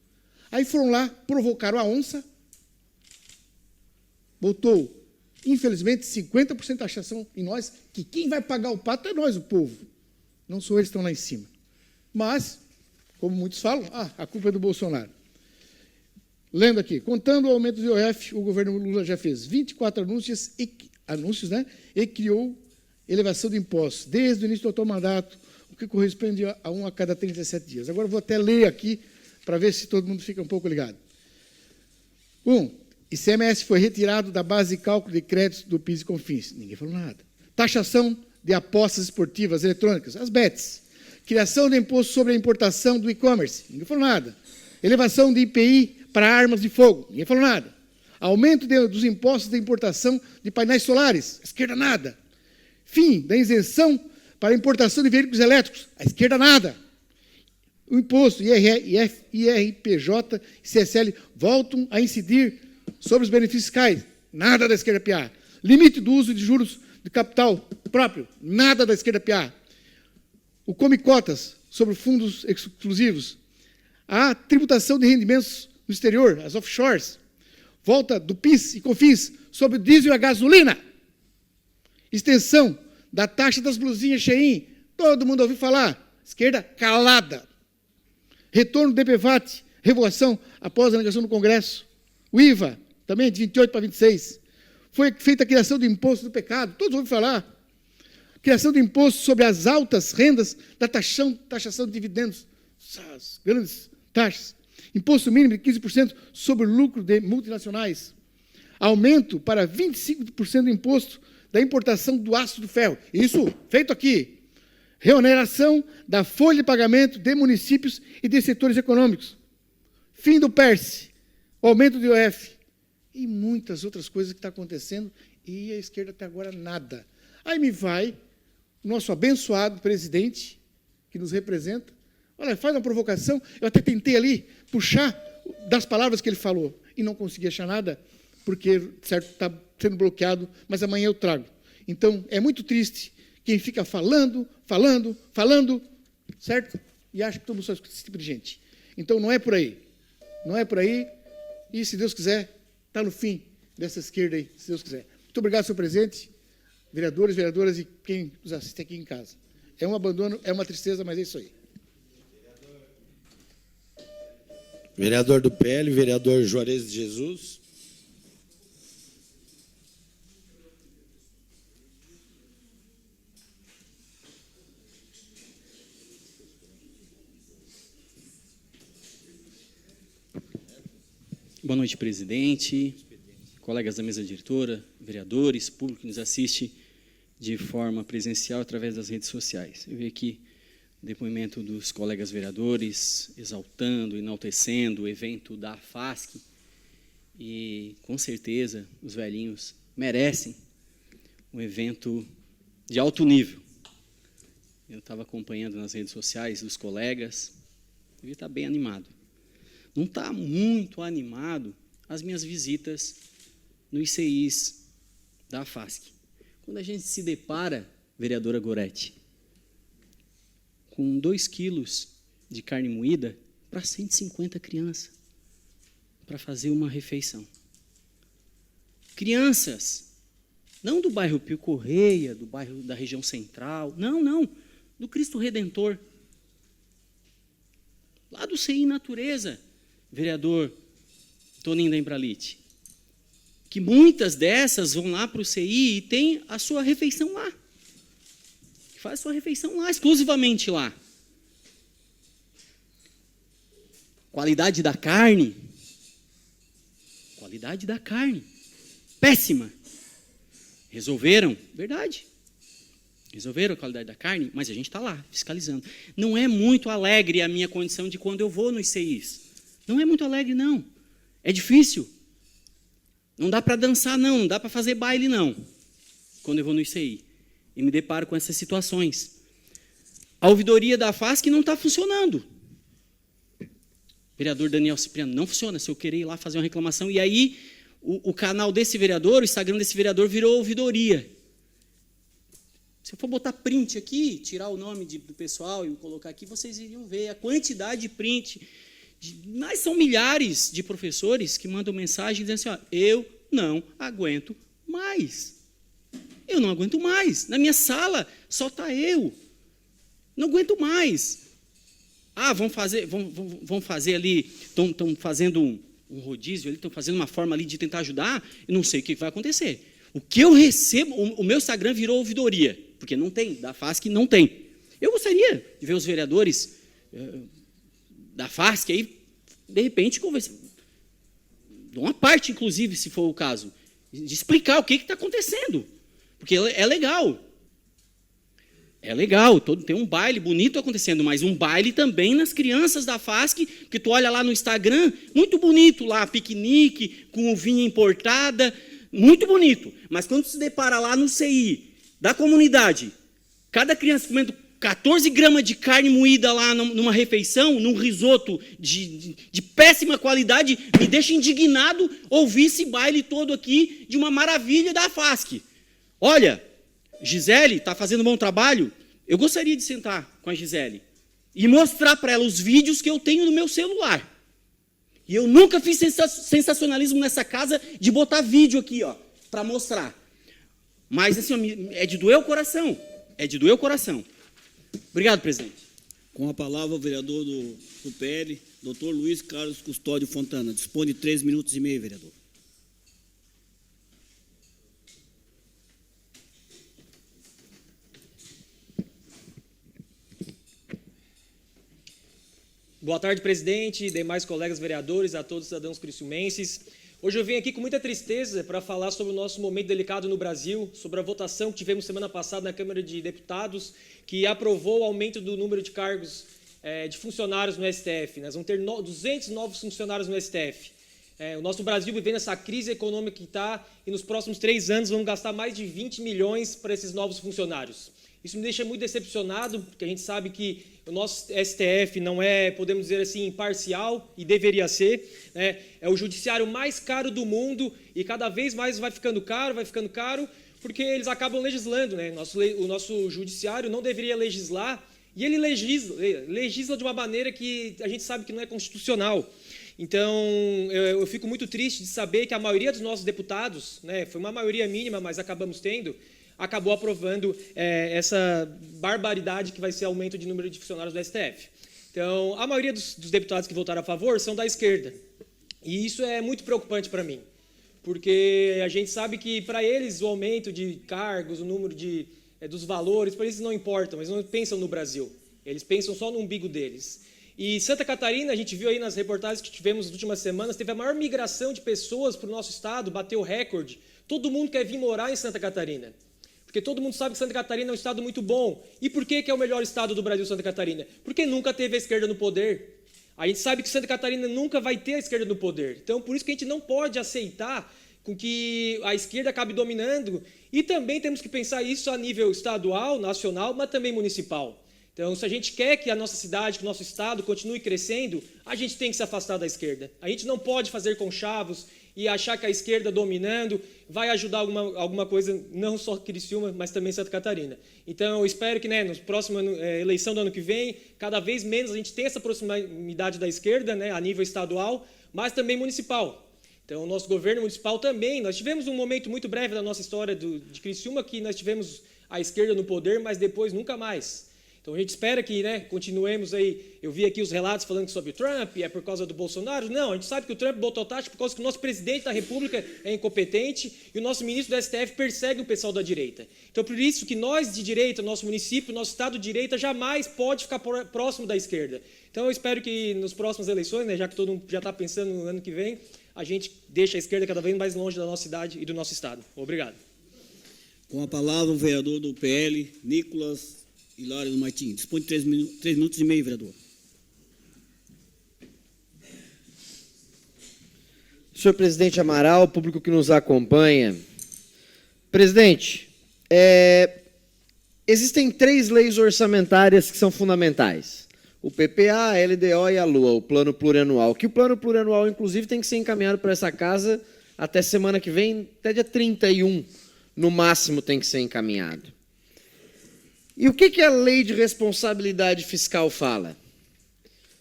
Aí foram lá, provocaram a onça, botou, infelizmente, 50% de taxação em nós, que quem vai pagar o pato é nós, o povo. Não sou eles que estão lá em cima. Mas, como muitos falam, a culpa é do Bolsonaro. Lendo aqui, contando o aumento do IOF, o governo Lula já fez 24 anúncios, né, e criou elevação de impostos, desde o início do atual mandato, o que corresponde a um a cada 37 dias. Agora, vou até ler aqui, para ver se todo mundo fica um pouco ligado. ICMS foi retirado da base de cálculo de créditos do PIS e COFINS. Ninguém falou nada. Taxação de apostas esportivas eletrônicas, as bets. Criação de imposto sobre a importação do e-commerce. Ninguém falou nada. Elevação de IPI para armas de fogo. Ninguém falou nada. Aumento dos impostos de importação de painéis solares. A esquerda, nada. Fim da isenção para a importação de veículos elétricos. A esquerda, nada. O imposto IRPJ e CSL voltam a incidir sobre os benefícios fiscais. Nada da esquerda piar. Limite do uso de juros de capital próprio. Nada da esquerda piar. O Come Cotas sobre fundos exclusivos. A tributação de rendimentos no exterior, as offshores. Volta do PIS e COFINS sobre o diesel e a gasolina. Extensão da taxa das blusinhas Shein. Todo mundo ouviu falar. Esquerda calada. Retorno do DPVAT, revogação após a negação do Congresso. O IVA, também de 28 para 26. Foi feita a criação do imposto do pecado. Todos ouviram falar. Criação de imposto sobre as altas rendas da taxação de dividendos. As grandes taxas. Imposto mínimo de 15% sobre o lucro de multinacionais. Aumento para 25% do imposto da importação do aço do ferro. Isso feito aqui. Reoneração da folha de pagamento de municípios e de setores econômicos. Fim do PERSE. Aumento do IOF. e muitas outras coisas que estão acontecendo, e a esquerda até agora nada. Aí me vai o nosso abençoado presidente, que nos representa, olha, faz uma provocação, eu até tentei ali puxar das palavras que ele falou, e não consegui achar nada, porque, certo, está sendo bloqueado, mas amanhã eu trago. Então, é muito triste quem fica falando, certo? E acha que todo mundo só escuta esse tipo de gente. Então, não é por aí. Não é por aí, e, se Deus quiser, está no fim dessa esquerda aí, se Deus quiser. Muito obrigado, senhor presidente, vereadores, vereadoras e quem nos assiste aqui em casa. É um abandono, é uma tristeza, mas é isso aí. Vereador do PL, vereador Juarez de Jesus. Boa noite, presidente, colegas da mesa diretora, vereadores, público que nos assiste de forma presencial através das redes sociais. Eu vi aqui o depoimento dos colegas vereadores exaltando, enaltecendo o evento da FASC e, com certeza, os velhinhos merecem um evento de alto nível. Eu estava acompanhando nas redes sociais dos colegas, devia estar bem animado. Não está muito animado as minhas visitas nos ICIs da FASC. Quando a gente se depara, vereadora Goretti, com 2 quilos de carne moída para 150 crianças, para fazer uma refeição. Crianças, não do bairro Pio Correia, do bairro da região central, não, do Cristo Redentor, lá do CI Natureza, vereador Toninho da Embralite, que muitas dessas vão lá para o CI e tem a sua refeição lá. Faz a sua refeição lá, exclusivamente lá. Qualidade da carne, péssima. Resolveram, verdade. Resolveram a qualidade da carne, mas a gente está lá, fiscalizando. Não é muito alegre a minha condição de quando eu vou nos CIs. Não é muito alegre, não. É difícil. Não dá para dançar, não dá para fazer baile, não, quando eu vou no ICI. E me deparo com essas situações. A ouvidoria da FASC não está funcionando. Vereador Daniel Cipriano, não funciona. Se eu querer ir lá fazer uma reclamação, e aí o canal desse vereador, o Instagram desse vereador virou ouvidoria. Se eu for botar print aqui, tirar o nome do pessoal e colocar aqui, vocês iriam ver a quantidade de print. Mas são milhares de professores que mandam mensagem dizendo assim, ó, eu não aguento mais. Eu não aguento mais. Na minha sala só está eu. Não aguento mais. Ah, vão fazer ali, estão fazendo um rodízio, estão fazendo uma forma ali de tentar ajudar, eu não sei o que vai acontecer. O que eu recebo, o meu Instagram virou ouvidoria, porque não tem, da FASC não tem. Eu gostaria de ver os vereadores da FASC aí, de repente, conversar, de uma parte, inclusive, se for o caso, de explicar o que está acontecendo. Porque é legal. É legal, tem um baile bonito acontecendo, mas um baile também nas crianças da FASC, que tu olha lá no Instagram, muito bonito lá, piquenique, com uvinha importada, muito bonito. Mas quando se depara lá no CI da comunidade, cada criança comendo 14 gramas de carne moída lá numa refeição, num risoto de péssima qualidade, me deixa indignado ouvir esse baile todo aqui de uma maravilha da FASC. Olha, Gisele está fazendo um bom trabalho, eu gostaria de sentar com a Gisele e mostrar para ela os vídeos que eu tenho no meu celular. E eu nunca fiz sensacionalismo nessa casa de botar vídeo aqui, ó, para mostrar. Mas assim, é de doer o coração. É de doer o coração. Obrigado, presidente. Com a palavra, o vereador do PL, doutor Luiz Carlos Custódio Fontana. Dispõe de 3 minutos e meio, vereador. Boa tarde, presidente, demais colegas vereadores, a todos os cidadãos criciumenses. Hoje eu venho aqui com muita tristeza para falar sobre o nosso momento delicado no Brasil, sobre a votação que tivemos semana passada na Câmara de Deputados, que aprovou o aumento do número de cargos de funcionários no STF. Nós vamos ter 200 novos funcionários no STF. O nosso Brasil vivendo essa crise econômica que está, e nos próximos 3 anos vamos gastar mais de 20 milhões para esses novos funcionários. Isso me deixa muito decepcionado, porque a gente sabe que o nosso STF não é, podemos dizer assim, imparcial, e deveria ser, né? É o judiciário mais caro do mundo, e cada vez mais vai ficando caro, porque eles acabam legislando, né? O nosso judiciário não deveria legislar, e ele legisla de uma maneira que a gente sabe que não é constitucional. Então, eu fico muito triste de saber que a maioria dos nossos deputados, né, foi uma maioria mínima, mas acabou aprovando essa barbaridade que vai ser aumento de número de funcionários do STF. Então, a maioria dos deputados que votaram a favor são da esquerda. E isso é muito preocupante para mim, porque a gente sabe que, para eles, o aumento de cargos, o número dos valores, para eles não importam, eles não pensam no Brasil. Eles pensam só no umbigo deles. E Santa Catarina, a gente viu aí nas reportagens que tivemos nas últimas semanas, teve a maior migração de pessoas para o nosso estado, bateu o recorde. Todo mundo quer vir morar em Santa Catarina. Porque todo mundo sabe que Santa Catarina é um estado muito bom. E por que é o melhor estado do Brasil, Santa Catarina? Porque nunca teve a esquerda no poder. A gente sabe que Santa Catarina nunca vai ter a esquerda no poder. Então, por isso que a gente não pode aceitar com que a esquerda acabe dominando. E também temos que pensar isso a nível estadual, nacional, mas também municipal. Então, se a gente quer que a nossa cidade, que o nosso estado continue crescendo, a gente tem que se afastar da esquerda. A gente não pode fazer conchavos e achar que a esquerda dominando vai ajudar alguma coisa, não só Criciúma, mas também Santa Catarina. Então, eu espero que, né, na próxima eleição do ano que vem, cada vez menos a gente tenha essa proximidade da esquerda, né, a nível estadual, mas também municipal. Então, o nosso governo municipal também, nós tivemos um momento muito breve da nossa história de Criciúma que nós tivemos a esquerda no poder, mas depois nunca mais. Então, a gente espera que, né, continuemos aí. Eu vi aqui os relatos falando sobre o Trump, é por causa do Bolsonaro. Não, a gente sabe que o Trump botou taxa por causa que o nosso presidente da República é incompetente e o nosso ministro do STF persegue o pessoal da direita. Então, por isso que nós de direita, nosso município, nosso estado de direita, jamais pode ficar próximo da esquerda. Então, eu espero que nas próximas eleições, né, já que todo mundo já está pensando no ano que vem, a gente deixe a esquerda cada vez mais longe da nossa cidade e do nosso estado. Obrigado. Com a palavra, o vereador do PL, Nicolas Hilário Martins. Dispõe de 3 minutos e meio, vereador. Senhor presidente Amaral, público que nos acompanha. Presidente, existem 3 leis orçamentárias que são fundamentais. O PPA, a LDO e a LUA, o Plano Plurianual. Que o Plano Plurianual, inclusive, tem que ser encaminhado para essa casa até semana que vem, até dia 31, no máximo, tem que ser encaminhado. E o que a Lei de Responsabilidade Fiscal fala?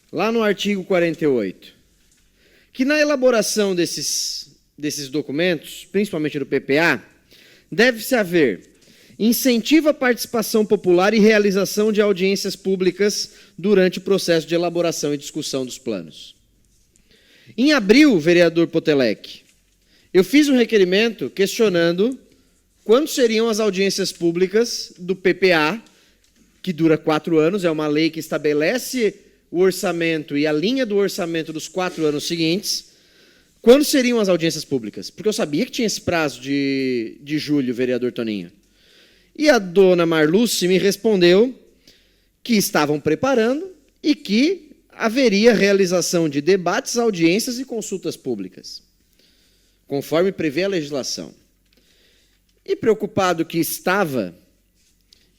Lá no artigo 48. Que na elaboração desses documentos, principalmente do PPA, deve-se haver incentivo à participação popular e realização de audiências públicas durante o processo de elaboração e discussão dos planos. Em abril, vereador Potelec, eu fiz um requerimento questionando quando seriam as audiências públicas do PPA, que dura 4 anos, é uma lei que estabelece o orçamento e a linha do orçamento dos 4 anos seguintes. Quando seriam as audiências públicas? Porque eu sabia que tinha esse prazo de julho, vereador Toninho. E a dona Marluce me respondeu que estavam preparando e que haveria realização de debates, audiências e consultas públicas, conforme prevê a legislação. E preocupado que estava,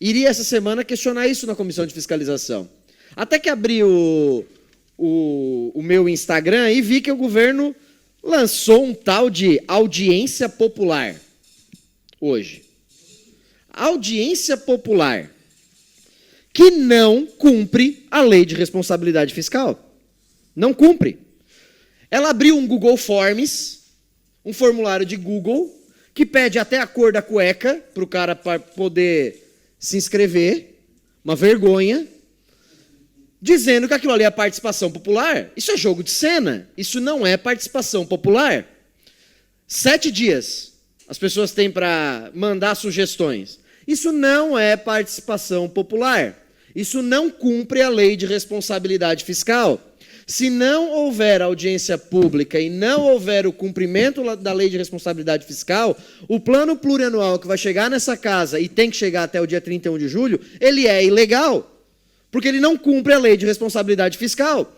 iria essa semana questionar isso na comissão de fiscalização. Até que abri o meu Instagram e vi que o governo lançou um tal de audiência popular hoje. Audiência popular que não cumpre a Lei de Responsabilidade Fiscal. Não cumpre. Ela abriu um Google Forms, um formulário de Google, que pede até a cor da cueca para o cara poder se inscrever, uma vergonha, dizendo que aquilo ali é participação popular. Isso é jogo de cena, isso não é participação popular. 7 dias as pessoas têm para mandar sugestões. Isso não é participação popular. Isso não cumpre a Lei de Responsabilidade Fiscal. Se não houver audiência pública e não houver o cumprimento da Lei de Responsabilidade Fiscal, o plano plurianual que vai chegar nessa casa e tem que chegar até o dia 31 de julho, ele é ilegal, porque ele não cumpre a Lei de Responsabilidade Fiscal.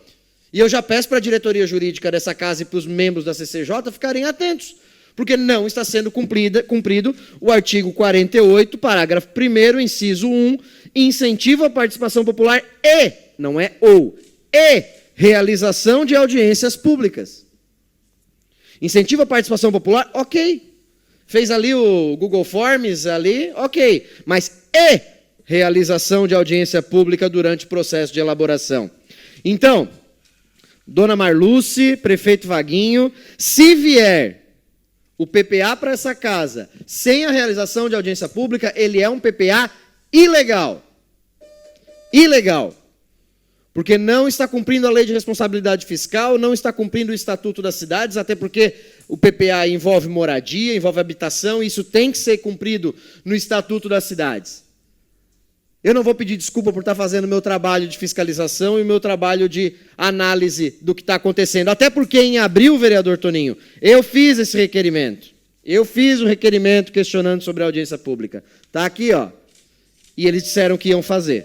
E eu já peço para a diretoria jurídica dessa casa e para os membros da CCJ ficarem atentos, porque não está sendo cumprido o artigo 48, parágrafo 1º, inciso 1, incentiva a participação popular e, não é ou, e realização de audiências públicas. Incentiva a participação popular, ok. Fez ali o Google Forms, ali, ok. Mas e realização de audiência pública durante o processo de elaboração. Então, dona Marluce, prefeito Vaguinho, se vier o PPA para essa casa sem a realização de audiência pública, ele é um PPA ilegal. Ilegal. Porque não está cumprindo a lei de responsabilidade fiscal, não está cumprindo o Estatuto das Cidades, até porque o PPA envolve moradia, envolve habitação, e isso tem que ser cumprido no Estatuto das Cidades. Eu não vou pedir desculpa por estar fazendo o meu trabalho de fiscalização e o meu trabalho de análise do que está acontecendo. Até porque em abril, vereador Toninho, eu fiz esse requerimento. Eu fiz um requerimento questionando sobre a audiência pública. Está aqui, ó. E eles disseram que iam fazer.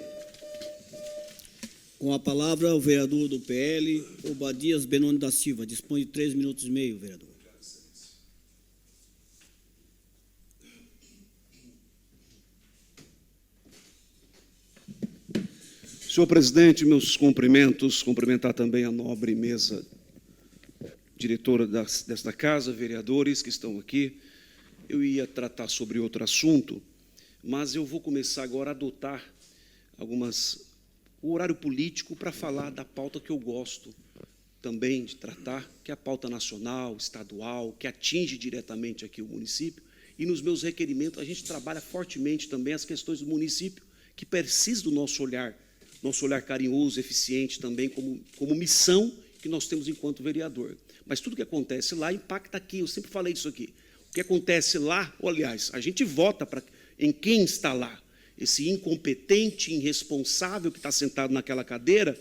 Com a palavra, o vereador do PL, Obadias Benoni da Silva. Dispõe de 3 minutos e meio, vereador. Senhor presidente, meus cumprimentos, cumprimentar também a nobre mesa diretora desta casa, vereadores que estão aqui. Eu ia tratar sobre outro assunto, mas eu vou começar agora a adotar o horário político para falar da pauta que eu gosto também de tratar, que é a pauta nacional, estadual, que atinge diretamente aqui o município. E nos meus requerimentos a gente trabalha fortemente também as questões do município, que precisa do nosso olhar carinhoso, eficiente também, como missão que nós temos enquanto vereador. Mas tudo que acontece lá impacta aqui, eu sempre falei isso aqui. O que acontece lá, aliás, a gente vota em quem está lá. Esse incompetente, irresponsável que está sentado naquela cadeira,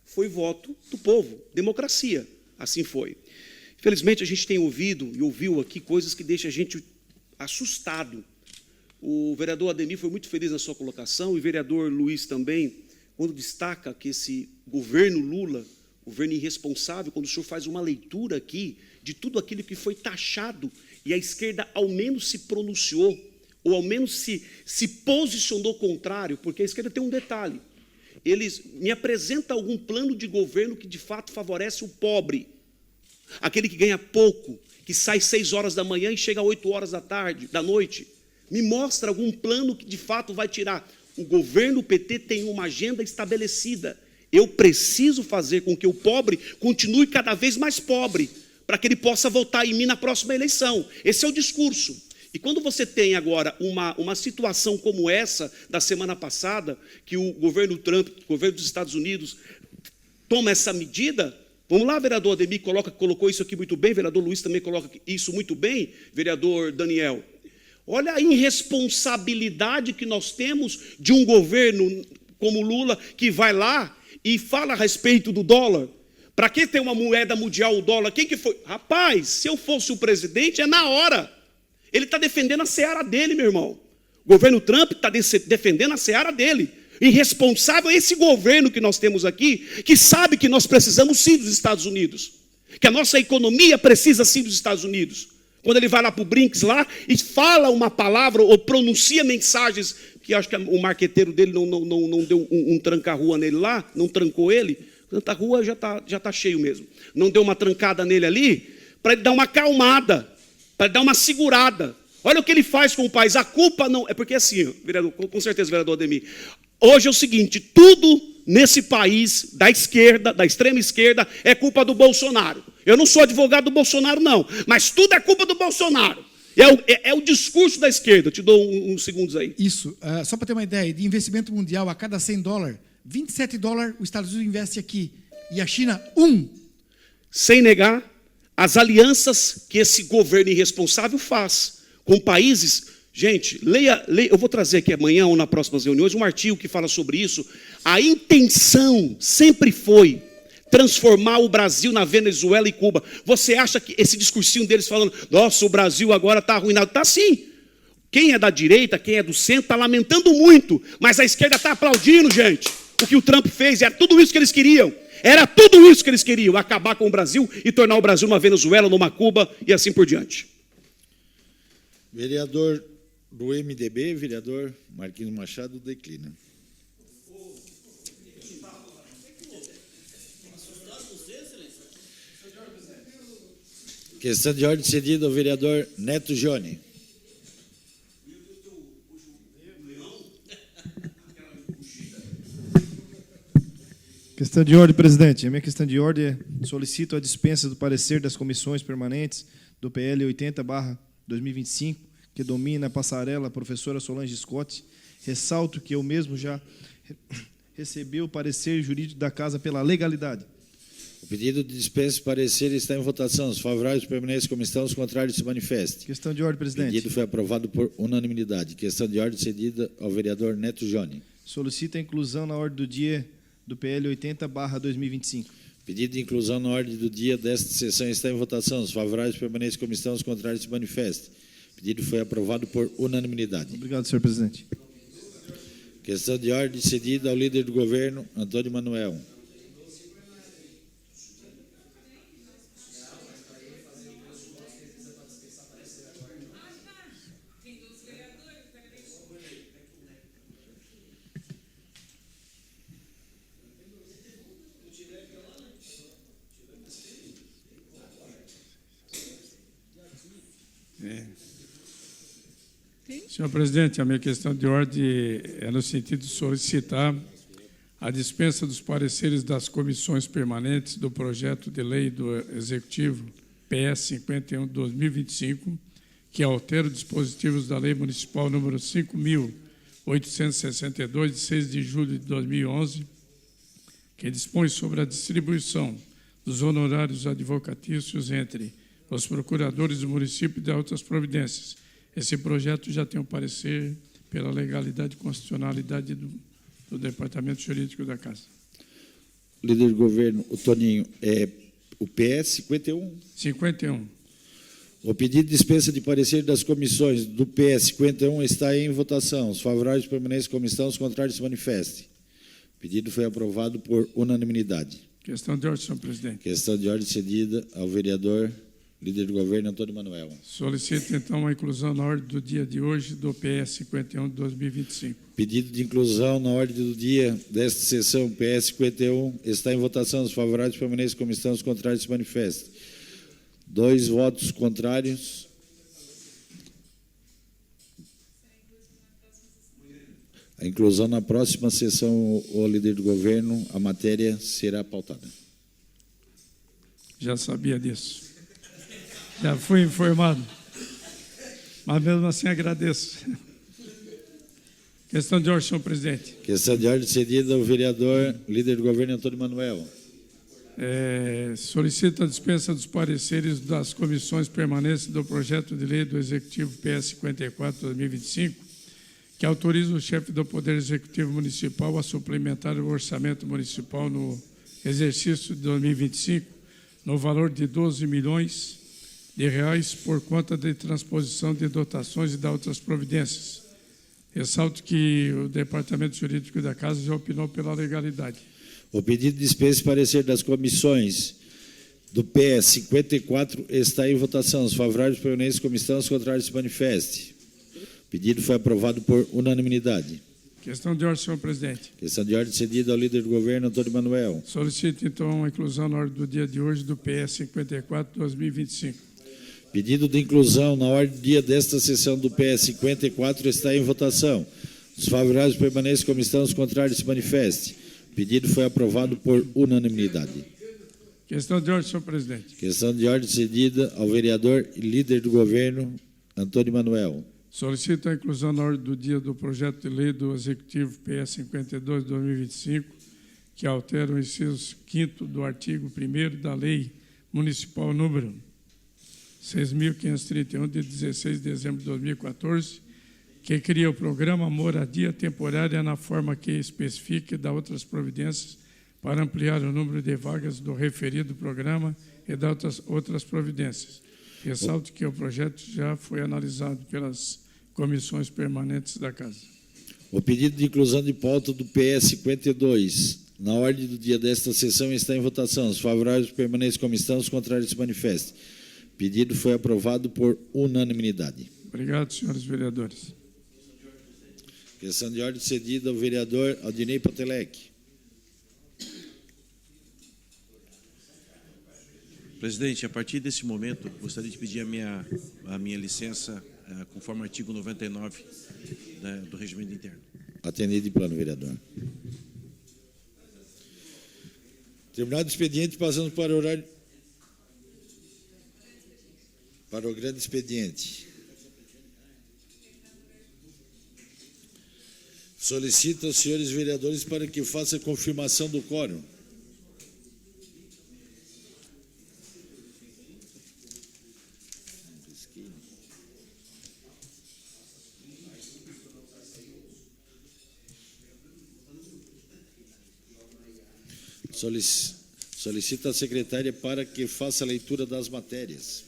foi voto do povo, democracia, assim foi. Infelizmente, a gente tem ouvido e ouviu aqui coisas que deixam a gente assustado. O vereador Ademir foi muito feliz na sua colocação, e o vereador Luiz também, quando destaca que esse governo Lula, governo irresponsável, quando o senhor faz uma leitura aqui de tudo aquilo que foi taxado, e a esquerda ao menos se pronunciou, ou ao menos se posicionou contrário, porque a esquerda tem um detalhe, eles me apresentam algum plano de governo que de fato favorece o pobre, aquele que ganha pouco, que sai 6 horas da manhã e chega a 8 horas da noite, me mostra algum plano que de fato vai tirar. O governo PT tem uma agenda estabelecida. Eu preciso fazer com que o pobre continue cada vez mais pobre, para que ele possa votar em mim na próxima eleição. Esse é o discurso. E quando você tem agora uma situação como essa, da semana passada, que o governo Trump, o governo dos Estados Unidos, toma essa medida, vamos lá, vereador Ademir colocou isso aqui muito bem, vereador Luiz também coloca isso muito bem, vereador Daniel. Olha a irresponsabilidade que nós temos de um governo como Lula, que vai lá e fala a respeito do dólar. Para que ter uma moeda mundial, o dólar? Quem que foi? Rapaz, se eu fosse o presidente, é na hora. Ele está defendendo a seara dele, meu irmão. O governo Trump está defendendo a seara dele. Irresponsável é esse governo que nós temos aqui, que sabe que nós precisamos sim dos Estados Unidos, que a nossa economia precisa sim dos Estados Unidos. Quando ele vai lá para o Brinks lá e fala uma palavra ou pronuncia mensagens, que acho que o marqueteiro dele não deu um tranca-rua nele lá, não trancou ele, tranca-rua já tá cheio mesmo. Não deu uma trancada nele ali, para ele dar uma acalmada, para ele dar uma segurada. Olha o que ele faz com o país. A culpa não... É porque assim, vereador, com certeza, vereador Ademir, hoje é o seguinte, tudo nesse país, da esquerda, da extrema esquerda, é culpa do Bolsonaro. Eu não sou advogado do Bolsonaro, não, mas tudo é culpa do Bolsonaro. É o discurso da esquerda. Eu te dou uns segundos aí. Isso, só para ter uma ideia, de investimento mundial, a cada $100, 27 dólares os Estados Unidos investe aqui, e a China, 1. Sem negar as alianças que esse governo irresponsável faz com países... Gente, leia, eu vou trazer aqui amanhã ou nas próximas reuniões um artigo que fala sobre isso. A intenção sempre foi transformar o Brasil na Venezuela e Cuba. Você acha que esse discursinho deles falando, nossa, o Brasil agora está arruinado? Está sim. Quem é da direita, quem é do centro, está lamentando muito, mas a esquerda está aplaudindo, gente. O que o Trump fez, era tudo isso que eles queriam. Era tudo isso que eles queriam, acabar com o Brasil e tornar o Brasil uma Venezuela, numa Cuba e assim por diante. Vereador do MDB, vereador Marquinhos Machado, declina. Questão de ordem cedida ao vereador Neto Joni. Questão de ordem, presidente. A minha questão de ordem é: solicito a dispensa do parecer das comissões permanentes do PL 80/2025, que domina a passarela professora Solange Scott. Ressalto que eu mesmo já recebi o parecer jurídico da casa pela legalidade. O pedido de dispensa de parecer está em votação. Os favoráveis permanecem como estão, os contrários se manifestem. Questão de ordem, presidente. O pedido foi aprovado por unanimidade. Questão de ordem cedida ao vereador Neto Joni. Solicito a inclusão na ordem do dia do PL 80/2025. Pedido de inclusão na ordem do dia desta sessão está em votação. Os favoráveis permanecem como estão, os contrários se manifestem. O pedido foi aprovado por unanimidade. Obrigado, senhor presidente. Questão de ordem cedida ao líder do governo, Antônio Manuel. Senhor presidente, a minha questão de ordem é no sentido de solicitar a dispensa dos pareceres das comissões permanentes do projeto de lei do Executivo PS 51/2025, que altera os dispositivos da Lei Municipal número 5.862, de 6 de julho de 2011, que dispõe sobre a distribuição dos honorários advocatícios entre os procuradores do município e de outras providências. Esse projeto já tem um parecer pela legalidade e constitucionalidade do Departamento Jurídico da Casa. Líder do governo, o Toninho, é o PS 51? 51. O pedido de dispensa de parecer das comissões do PS 51 está em votação. Os favoráveis permanecem como estão, os contrários se manifestem. O pedido foi aprovado por unanimidade. Questão de ordem, senhor presidente. Questão de ordem cedida ao vereador, líder do governo, Antônio Manuel. Solicito, então, a inclusão na ordem do dia de hoje do PS 51 de 2025. Pedido de inclusão na ordem do dia desta sessão, PS 51, está em votação. Os favoráveis permanecem como estão, os contrários se manifestem. 2 votos contrários. A inclusão na próxima sessão, o líder do governo, a matéria será pautada. Já sabia disso. Já fui informado. Mas mesmo assim agradeço. Questão de ordem, senhor presidente. Questão de ordem cedida ao vereador, líder do governo, Antônio Manuel. Solicito a dispensa dos pareceres das comissões permanentes do projeto de lei do Executivo PS 54/2025, que autoriza o chefe do Poder Executivo Municipal a suplementar o orçamento municipal no exercício de 2025 no valor de R$12 milhões por conta de transposição de dotações e de outras providências. Ressalto que o Departamento Jurídico da Casa já opinou pela legalidade. O pedido de dispensa de parecer das comissões do PS 54 está em votação. Os favoráveis permanecem como estão, os contrários se manifestem. O pedido foi aprovado por unanimidade. Questão de ordem, senhor presidente. Questão de ordem cedida ao líder do governo, Antônio Manuel. Solicito, então, a inclusão na ordem do dia de hoje do PS 54/2025. Pedido de inclusão na ordem do dia desta sessão do PS 54 está em votação. Os favoráveis permanecem como estão, os contrários se manifestem. O pedido foi aprovado por unanimidade. Questão de ordem, senhor presidente. Questão de ordem cedida ao vereador e líder do governo, Antônio Manuel. Solicito a inclusão na ordem do dia do projeto de lei do Executivo PS 52/2025, que altera o inciso 5º do artigo 1º da Lei Municipal número 6.531, de 16 de dezembro de 2014, que cria o programa Moradia Temporária na forma que especifica e dá outras providências para ampliar o número de vagas do referido programa e dá outras providências. Ressalto que o projeto já foi analisado pelas comissões permanentes da Casa. O pedido de inclusão de pauta do PS 52, Na ordem do dia desta sessão está em votação. Os favoráveis permaneçam como estão, os contrários se manifestem. O pedido foi aprovado por unanimidade. Obrigado, senhores vereadores. Questão de ordem cedida ao vereador Aldinei Potelec. Presidente, a partir desse momento, gostaria de pedir a minha licença, conforme o artigo 99 do Regimento Interno. Atendido em plano, vereador. Terminado o expediente, passamos para o horário... Para o grande expediente. Solicito aos senhores vereadores para que faça a confirmação do quórum. Solicito à secretária para que faça a leitura das matérias.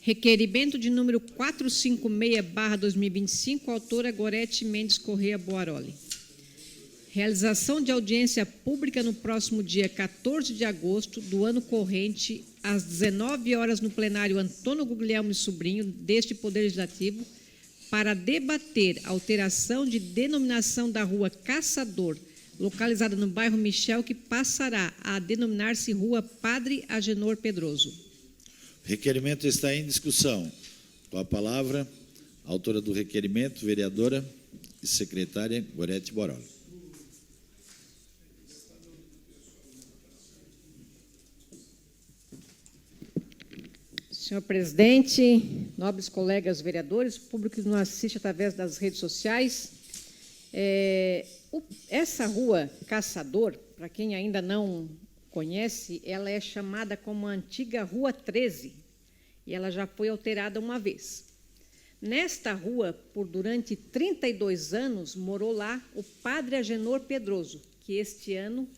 Requerimento de número 456/2025, autora Gorete Mendes Corrêa Boaroli. Realização de audiência pública no próximo dia 14 de agosto do ano corrente, às 19 horas, no plenário Antônio Guglielmo Sobrinho, deste Poder Legislativo, para debater a alteração de denominação da Rua Caçador, localizada no bairro Michel, que passará a denominar-se Rua Padre Agenor Pedroso. O requerimento está em discussão. Com a palavra, a autora do requerimento, vereadora e secretária Gorete Boaroli. Senhor presidente, nobres colegas vereadores, público que nos assiste através das redes sociais, essa Rua Caçador, para quem ainda não conhece, ela é chamada como a antiga Rua 13, e ela já foi alterada uma vez. Nesta rua, durante 32 anos, morou lá o padre Agenor Pedroso, que este ano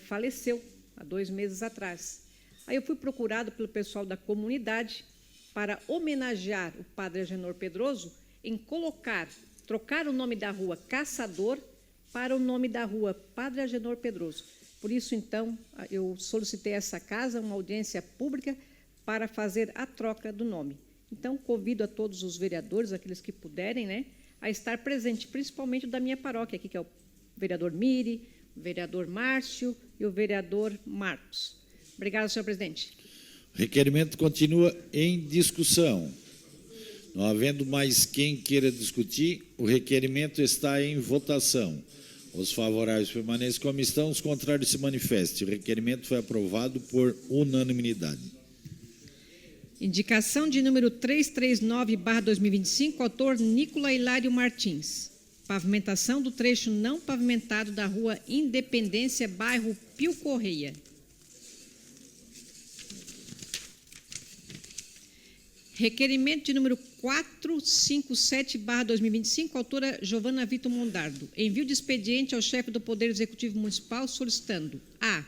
faleceu, há 2 meses atrás. Aí eu fui procurado pelo pessoal da comunidade para homenagear o padre Agenor Pedroso em trocar o nome da Rua Caçador para o nome da Rua Padre Agenor Pedroso. Por isso, então, eu solicitei a essa casa uma audiência pública para fazer a troca do nome. Então, convido a todos os vereadores, aqueles que puderem, a estar presente, principalmente o da minha paróquia aqui, que é o vereador Miri, o vereador Márcio e o vereador Marcos. Obrigada, senhor presidente. O requerimento continua em discussão. Não havendo mais quem queira discutir, o requerimento está em votação. Os favoráveis permaneçam como estão, os contrários se manifestem. O requerimento foi aprovado por unanimidade. Indicação de número 339/2025, autor Nicola Hilário Martins. Pavimentação do trecho não pavimentado da Rua Independência, bairro Pio Correia. Requerimento de número 457/2025, autora Giovana Vitor Mondardo. Envio de expediente ao chefe do Poder Executivo Municipal solicitando: a.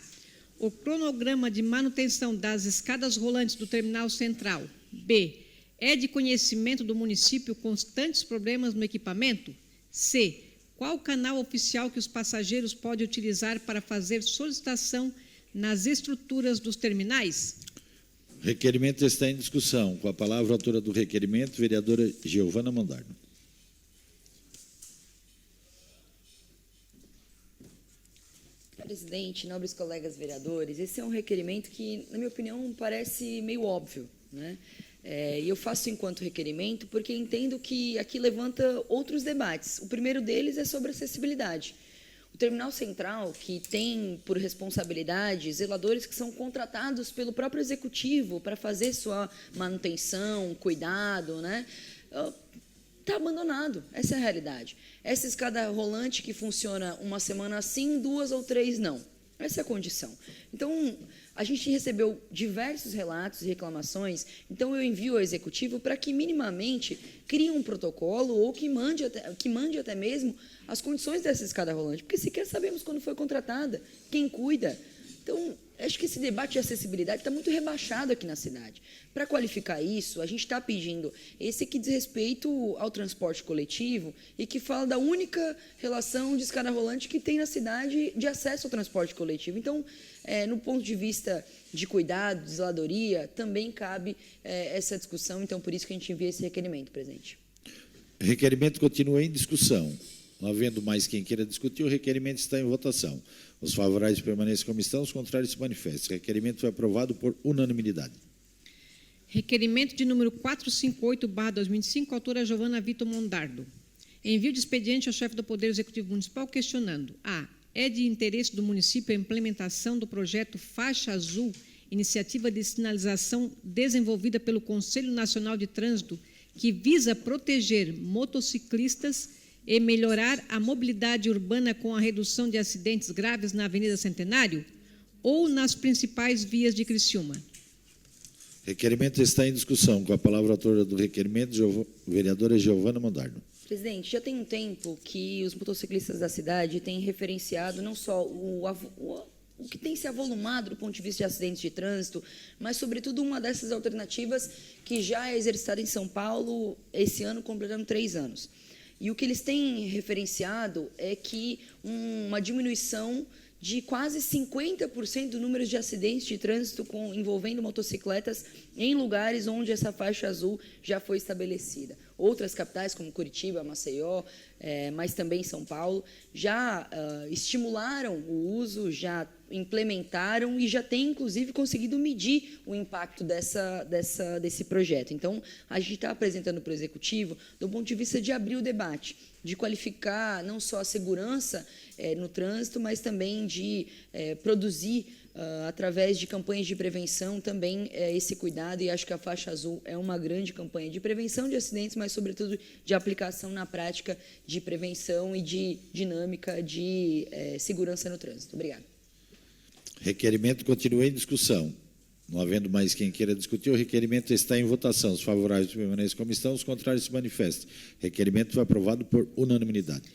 O cronograma de manutenção das escadas rolantes do terminal central. B. É de conhecimento do município constantes problemas no equipamento? C. Qual canal oficial que os passageiros podem utilizar para fazer solicitação nas estruturas dos terminais? O requerimento está em discussão. Com a palavra, a autora do requerimento, vereadora Giovana Mondardo. Presidente, nobres colegas vereadores, esse é um requerimento que, na minha opinião, parece meio óbvio, e eu faço enquanto requerimento porque entendo que aqui levanta outros debates. O primeiro deles é sobre acessibilidade. O Terminal Central, que tem por responsabilidade zeladores que são contratados pelo próprio Executivo para fazer sua manutenção, cuidado, está abandonado. Essa é a realidade. Essa escada rolante que funciona uma semana sim, 2 ou 3 não. Essa é a condição. Então, a gente recebeu diversos relatos e reclamações, então eu envio ao Executivo para que minimamente crie um protocolo ou que mande até mesmo as condições dessa escada rolante, porque sequer sabemos quando foi contratada, quem cuida, Então, acho que esse debate de acessibilidade está muito rebaixado aqui na cidade. Para qualificar isso, a gente está pedindo esse que diz respeito ao transporte coletivo e que fala da única relação de escada rolante que tem na cidade de acesso ao transporte coletivo. Então, no ponto de vista de cuidado, de zeladoria, também cabe essa discussão. Então, por isso que a gente envia esse requerimento, presidente. O requerimento continua em discussão. Não havendo mais quem queira discutir, o requerimento está em votação. Os favoráveis permaneçam como estão, os contrários se manifestem. O requerimento foi aprovado por unanimidade. Requerimento de número 458/2005, autora Giovana Vitor Mondardo. Envio de expediente ao chefe do Poder Executivo Municipal questionando: a. É de interesse do município a implementação do projeto Faixa Azul, iniciativa de sinalização desenvolvida pelo Conselho Nacional de Trânsito, que visa proteger motociclistas e melhorar a mobilidade urbana com a redução de acidentes graves na Avenida Centenário ou nas principais vias de Criciúma? Requerimento está em discussão. Com a palavra a autora do requerimento, vereadora Giovana Mondardo. Presidente, já tem um tempo que os motociclistas da cidade têm referenciado não só o que tem se avolumado do ponto de vista de acidentes de trânsito, mas, sobretudo, uma dessas alternativas que já é exercitada em São Paulo esse ano, completando 3 anos. E o que eles têm referenciado é que uma diminuição de quase 50% do número de acidentes de trânsito envolvendo motocicletas em lugares onde essa faixa azul já foi estabelecida. Outras capitais, como Curitiba, Maceió, mas também São Paulo, já estimularam o uso, já implementaram e já têm, inclusive, conseguido medir o impacto desse projeto. Então, a gente está apresentando para o Executivo do ponto de vista de abrir o debate, de qualificar não só a segurança no trânsito, mas também de produzir, através de campanhas de prevenção, também esse cuidado, e acho que a Faixa Azul é uma grande campanha de prevenção de acidentes, mas, sobretudo, de aplicação na prática de prevenção e de dinâmica de segurança no trânsito. Obrigada. Requerimento continua em discussão. Não havendo mais quem queira discutir, o requerimento está em votação. Os favoráveis permanecem como estão, os contrários se manifestem. Requerimento foi aprovado por unanimidade.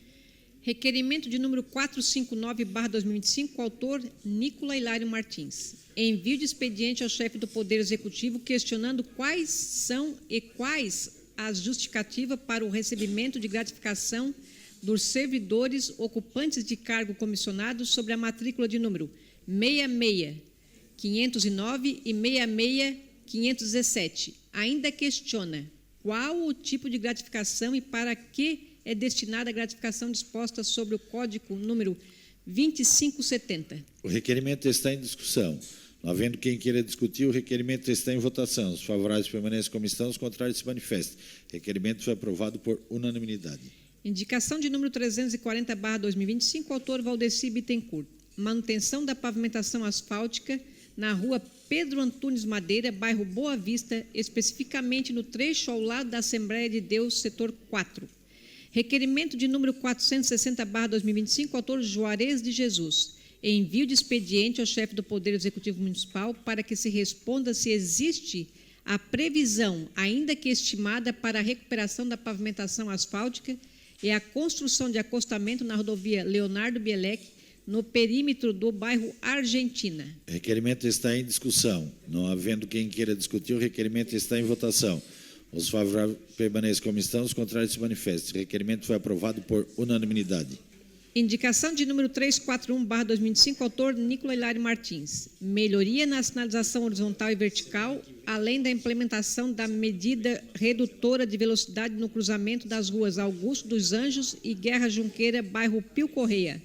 Requerimento de número 459/2025, autor Nicola Hilário Martins. Envio de expediente ao chefe do Poder Executivo questionando quais são e quais as justificativas para o recebimento de gratificação dos servidores ocupantes de cargo comissionado sobre a matrícula de número 66.509 e 66.517. Ainda questiona qual o tipo de gratificação e para que é destinada a gratificação disposta sobre o Código número 2570. O requerimento está em discussão. Não havendo quem queira discutir, o requerimento está em votação. Os favoráveis permanecem como estão, os contrários se manifestem. O requerimento foi aprovado por unanimidade. Indicação de número 340/2025, autor Valdeci Bittencourt. Manutenção da pavimentação asfáltica na rua Pedro Antunes Madeira, bairro Boa Vista, especificamente no trecho ao lado da Assembleia de Deus, setor 4. Requerimento de número 460/2025, autor Juarez de Jesus. Envio de expediente ao chefe do Poder Executivo Municipal para que se responda se existe a previsão, ainda que estimada, para a recuperação da pavimentação asfáltica e a construção de acostamento na rodovia Leonardo Bielek, no perímetro do bairro Argentina. O requerimento está em discussão. Não havendo quem queira discutir, o requerimento está em votação. Os favoráveis permanecem como estão, os contrários se manifestem. O requerimento foi aprovado por unanimidade. Indicação de número 341/2025, autor Nicola Hilário Martins. Melhoria na sinalização horizontal e vertical, além da implementação da medida redutora de velocidade no cruzamento das ruas Augusto dos Anjos e Guerra Junqueira, bairro Pio Correia.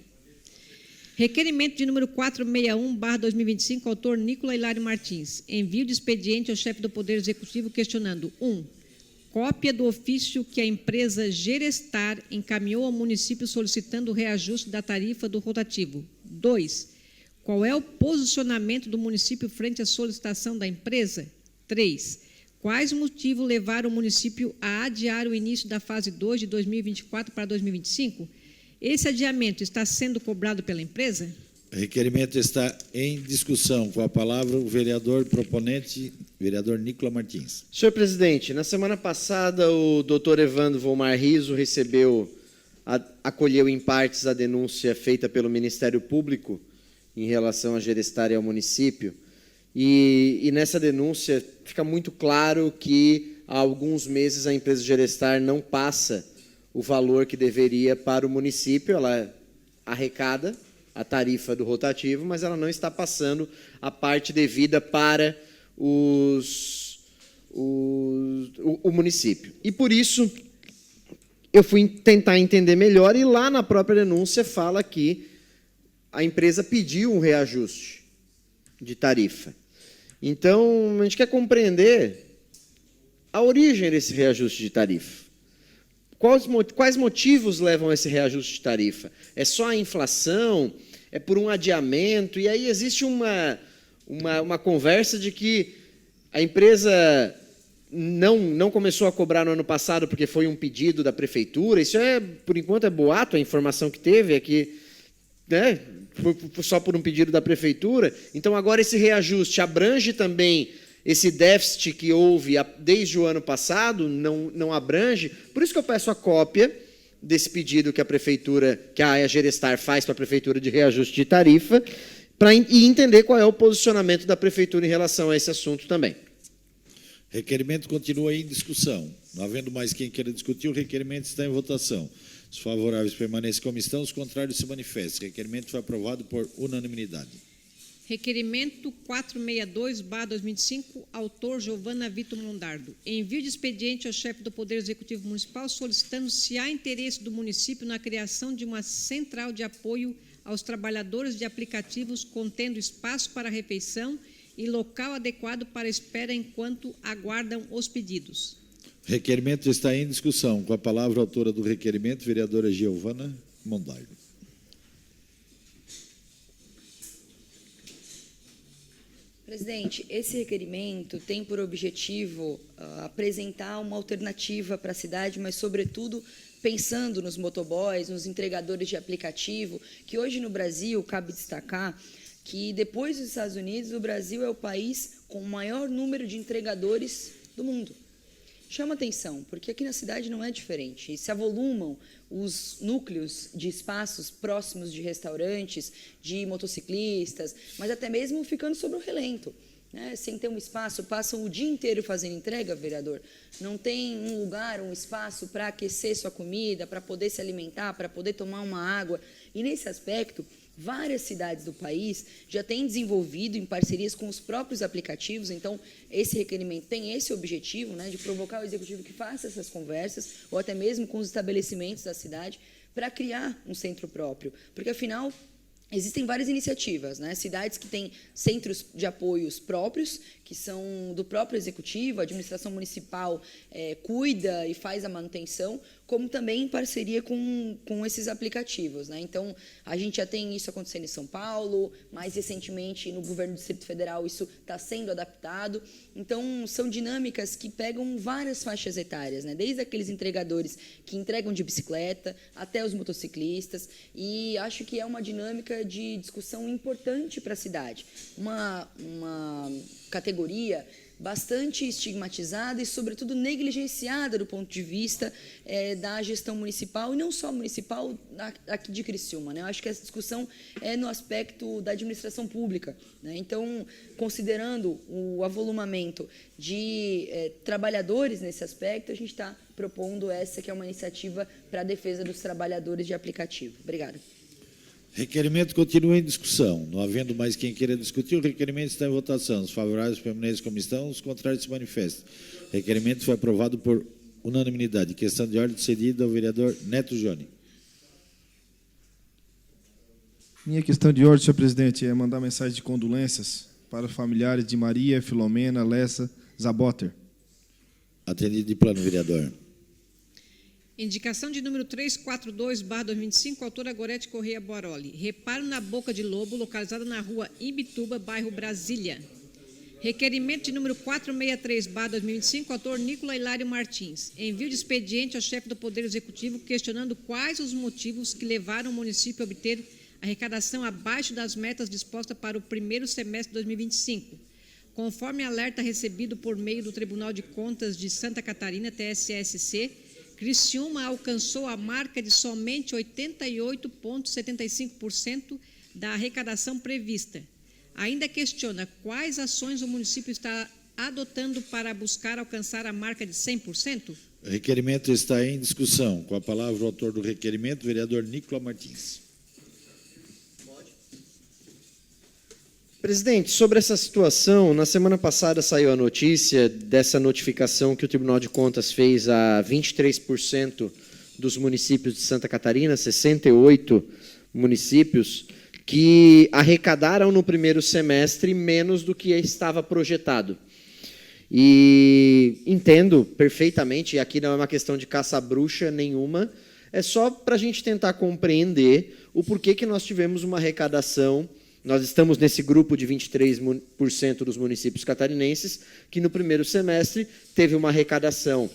Requerimento de número 461/2025, autor Nicola Hilário Martins. Envio de expediente ao chefe do Poder Executivo questionando: 1. Cópia do ofício que a empresa Gerestar encaminhou ao município solicitando o reajuste da tarifa do rotativo. 2. Qual é o posicionamento do município frente à solicitação da empresa? 3. Quais motivos levaram o município a adiar o início da fase 2 de 2024 para 2025? Esse adiamento está sendo cobrado pela empresa? O requerimento está em discussão. Com a palavra, o vereador proponente, vereador Nicola Martins. Senhor presidente, na semana passada, o doutor Evandro Volmar Riso acolheu em partes a denúncia feita pelo Ministério Público em relação a Gerestar e ao município. E nessa denúncia fica muito claro que há alguns meses a empresa Gerestar não passa o valor que deveria para o município. Ela arrecada a tarifa do rotativo, mas ela não está passando a parte devida para o município. E por isso eu fui tentar entender melhor, e lá na própria denúncia fala que a empresa pediu um reajuste de tarifa. Então, a gente quer compreender a origem desse reajuste de tarifa. Quais motivos levam a esse reajuste de tarifa? É só a inflação? É por um adiamento? E aí existe uma conversa de que a empresa não começou a cobrar no ano passado porque foi um pedido da prefeitura. Isso, por enquanto, é boato. A informação que teve é que, né, foi só por um pedido da prefeitura. Então, agora esse reajuste abrange também esse déficit que houve desde o ano passado, não abrange. Por isso que eu peço a cópia desse pedido que a prefeitura, que a Gerestar faz para a prefeitura de reajuste de tarifa, e entender qual é o posicionamento da prefeitura em relação a esse assunto também. Requerimento continua em discussão. Não havendo mais quem queira discutir, o requerimento está em votação. Os favoráveis permanecem como estão, os contrários se manifestam. O requerimento foi aprovado por unanimidade. Requerimento 462/2005, autor Giovana Vitor Mondardo. Envio de expediente ao chefe do Poder Executivo Municipal solicitando se há interesse do município na criação de uma central de apoio aos trabalhadores de aplicativos contendo espaço para refeição e local adequado para espera enquanto aguardam os pedidos. Requerimento está em discussão. Com a palavra, a autora do requerimento, vereadora Giovana Mondardo. Presidente, esse requerimento tem por objetivo apresentar uma alternativa para a cidade, mas, sobretudo, pensando nos motoboys, nos entregadores de aplicativo, que hoje no Brasil, cabe destacar que, depois dos Estados Unidos, o Brasil é o país com o maior número de entregadores do mundo. Chama atenção, porque aqui na cidade não é diferente. E se avolumam os núcleos de espaços próximos de restaurantes, de motociclistas, mas até mesmo ficando sobre o relento, né? Sem ter um espaço, passam o dia inteiro fazendo entrega, vereador. Não tem um lugar, um espaço para aquecer sua comida, para poder se alimentar, para poder tomar uma água. E nesse aspecto, várias cidades do país já têm desenvolvido em parcerias com os próprios aplicativos. Então, esse requerimento tem esse objetivo, né, de provocar o executivo que faça essas conversas, ou até mesmo com os estabelecimentos da cidade, para criar um centro próprio. Porque, afinal, existem várias iniciativas, né? Cidades que têm centros de apoios próprios, que são do próprio executivo, a administração municipal cuida e faz a manutenção, como também em parceria com esses aplicativos, né? Então, a gente já tem isso acontecendo em São Paulo, mais recentemente no governo do Distrito Federal isso está sendo adaptado. Então, são dinâmicas que pegam várias faixas etárias, né? Desde aqueles entregadores que entregam de bicicleta até os motociclistas, e acho que é uma dinâmica de discussão importante para a cidade. Uma categoria bastante estigmatizada e, sobretudo, negligenciada do ponto de vista da gestão municipal, e não só municipal aqui de Criciúma, né? Eu acho que essa discussão é no aspecto da administração pública, né? Então, considerando o avolumamento de trabalhadores nesse aspecto, a gente está propondo essa que é uma iniciativa para a defesa dos trabalhadores de aplicativo. Obrigada. Requerimento continua em discussão. Não havendo mais quem queira discutir, o requerimento está em votação. Os favoráveis permanecem como estão, os contrários se manifestam. O requerimento foi aprovado por unanimidade. Questão de ordem cedida ao vereador Neto Joni. Minha questão de ordem, senhor presidente, é mandar mensagem de condolências para os familiares de Maria, Filomena, Lessa, Zabotter. Atendido de plano, vereador. Indicação de número 342/2005, autora Gorete Correia Boroli. Reparo na boca de lobo, localizada na rua Imbituba, bairro Brasília. Requerimento de número 463/2025, autor Nicola Hilário Martins. Envio de expediente ao chefe do Poder Executivo questionando quais os motivos que levaram o município a obter arrecadação abaixo das metas dispostas para o primeiro semestre de 2025. Conforme alerta recebido por meio do Tribunal de Contas de Santa Catarina, TSSC, Criciúma alcançou a marca de somente 88,75% da arrecadação prevista. Ainda questiona quais ações o município está adotando para buscar alcançar a marca de 100%? O requerimento está em discussão. Com a palavra o autor do requerimento, vereador Nicola Martins. Presidente, sobre essa situação, na semana passada saiu a notícia dessa notificação que o Tribunal de Contas fez a 23% dos municípios de Santa Catarina, 68 municípios, que arrecadaram no primeiro semestre menos do que estava projetado. E entendo perfeitamente, e aqui não é uma questão de caça-bruxa nenhuma, é só para a gente tentar compreender o porquê que nós tivemos uma arrecadação. Nós estamos nesse grupo de 23% dos municípios catarinenses, que no primeiro semestre teve uma arrecadação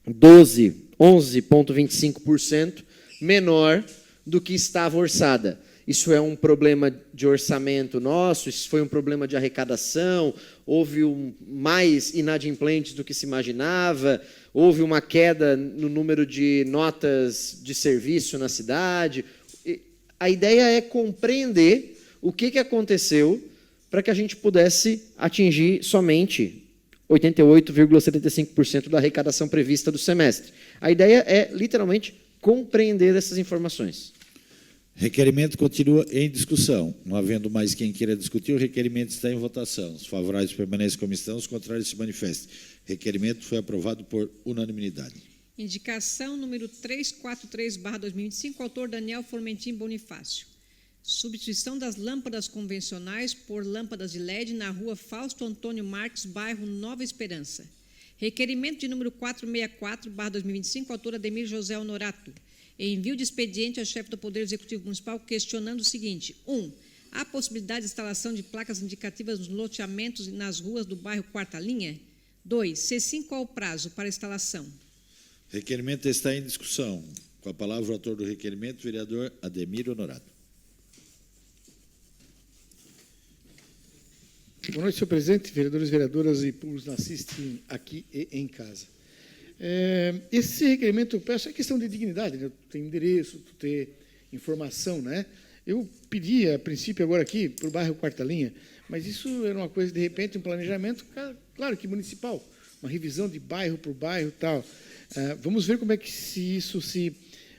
11,25% menor do que estava orçada. Isso é um problema de orçamento nosso? Isso foi um problema de arrecadação? Houve mais inadimplentes do que se imaginava? Houve uma queda no número de notas de serviço na cidade? A ideia é compreender o que aconteceu para que a gente pudesse atingir somente 88,75% da arrecadação prevista do semestre. A ideia é, literalmente, compreender essas informações. Requerimento continua em discussão. Não havendo mais quem queira discutir, o requerimento está em votação. Os favoráveis permanecem como estão, os contrários se manifestem. Requerimento foi aprovado por unanimidade. Indicação número 343/2025, autor Daniel Formentim Bonifácio. Substituição das lâmpadas convencionais por lâmpadas de LED na rua Fausto Antônio Marques, bairro Nova Esperança. Requerimento de número 464/2025, autor Ademir José Honorato. Envio de expediente ao chefe do Poder Executivo Municipal questionando o seguinte: 1. Há possibilidade de instalação de placas indicativas nos loteamentos e nas ruas do bairro Quarta Linha? 2. Se sim, qual o prazo para instalação? Requerimento está em discussão. Com a palavra o autor do requerimento, vereador Ademir Honorato. Boa noite, senhor presidente, vereadores, vereadoras e públicos que nos assistem aqui e em casa. Esse requerimento, eu peço, é questão de dignidade, né? Tem endereço, ter informação, né? Eu pedi, a princípio, agora aqui, para o bairro Quarta Linha, mas isso era uma coisa, de repente, um planejamento, claro que municipal, uma revisão de bairro por bairro e tal. Vamos ver como é que isso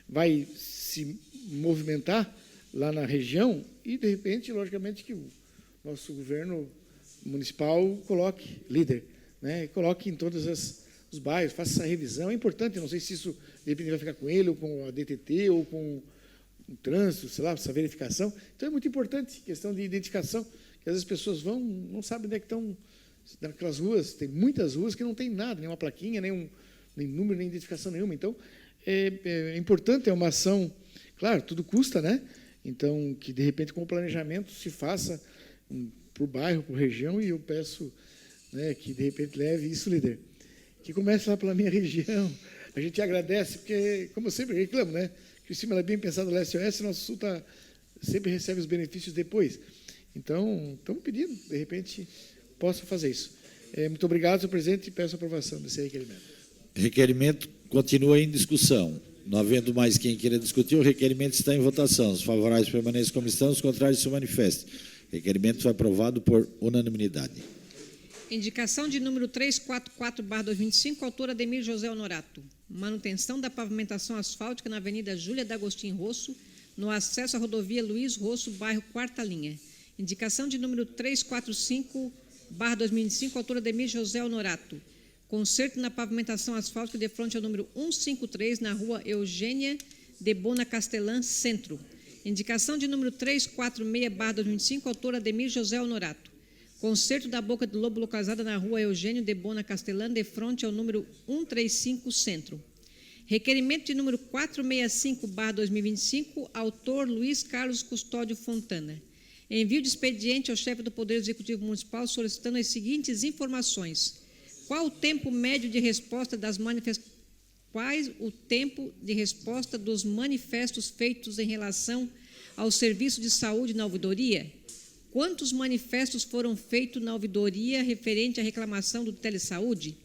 vai se movimentar lá na região e, de repente, logicamente, que o nosso governo municipal coloque líder, né? Coloque em todos os bairros, faça essa revisão. É importante, não sei se isso, de repente, vai ficar com ele, ou com a DTT, ou com o trânsito, sei lá, essa verificação. Então, é muito importante, questão de identificação, que às vezes as pessoas não sabem onde é que estão, naquelas ruas, tem muitas ruas que não tem nada, nenhuma plaquinha, nem número, nem identificação nenhuma. Então, é importante, é uma ação, claro, tudo custa, né? Então, que, de repente, com o planejamento se faça para o bairro, para a região, e eu peço, né, que, de repente, leve isso, líder, que comece lá pela minha região. A gente agradece, porque, como eu sempre reclamo, né, que o cima é bem pensado leste-oeste, nosso sul sempre recebe os benefícios depois. Então, estamos pedindo, de repente, possa fazer isso. Muito obrigado, senhor presidente, e peço a aprovação desse requerimento. Requerimento continua em discussão. Não havendo mais quem queira discutir, o requerimento está em votação. Os favoráveis permanecem como estão, os contrários se manifestem. Requerimento foi aprovado por unanimidade. Indicação de número 344/2025, autor Ademir José Honorato. Manutenção da pavimentação asfáltica na Avenida Júlia D'Agostinho Rosso, no acesso à rodovia Luiz Rosso, bairro Quarta Linha. Indicação de número 345/2025, autor Ademir José Honorato. Conserto na pavimentação asfáltica de frente ao número 153, na rua Eugênia de Bona Castelã, Centro. Indicação de número 346/2025, autor Ademir José Honorato. Conserto da Boca do Lobo localizada na rua Eugênio de Bona Castelã, de frente ao número 135, Centro. Requerimento de número 465/2025, autor Luiz Carlos Custódio Fontana. Envio de expediente ao chefe do Poder Executivo Municipal solicitando as seguintes informações. Qual o tempo médio de resposta das manifestações? Quais o tempo de resposta dos manifestos feitos em relação ao serviço de saúde na ouvidoria? Quantos manifestos foram feitos na ouvidoria referente à reclamação do Telesaúde?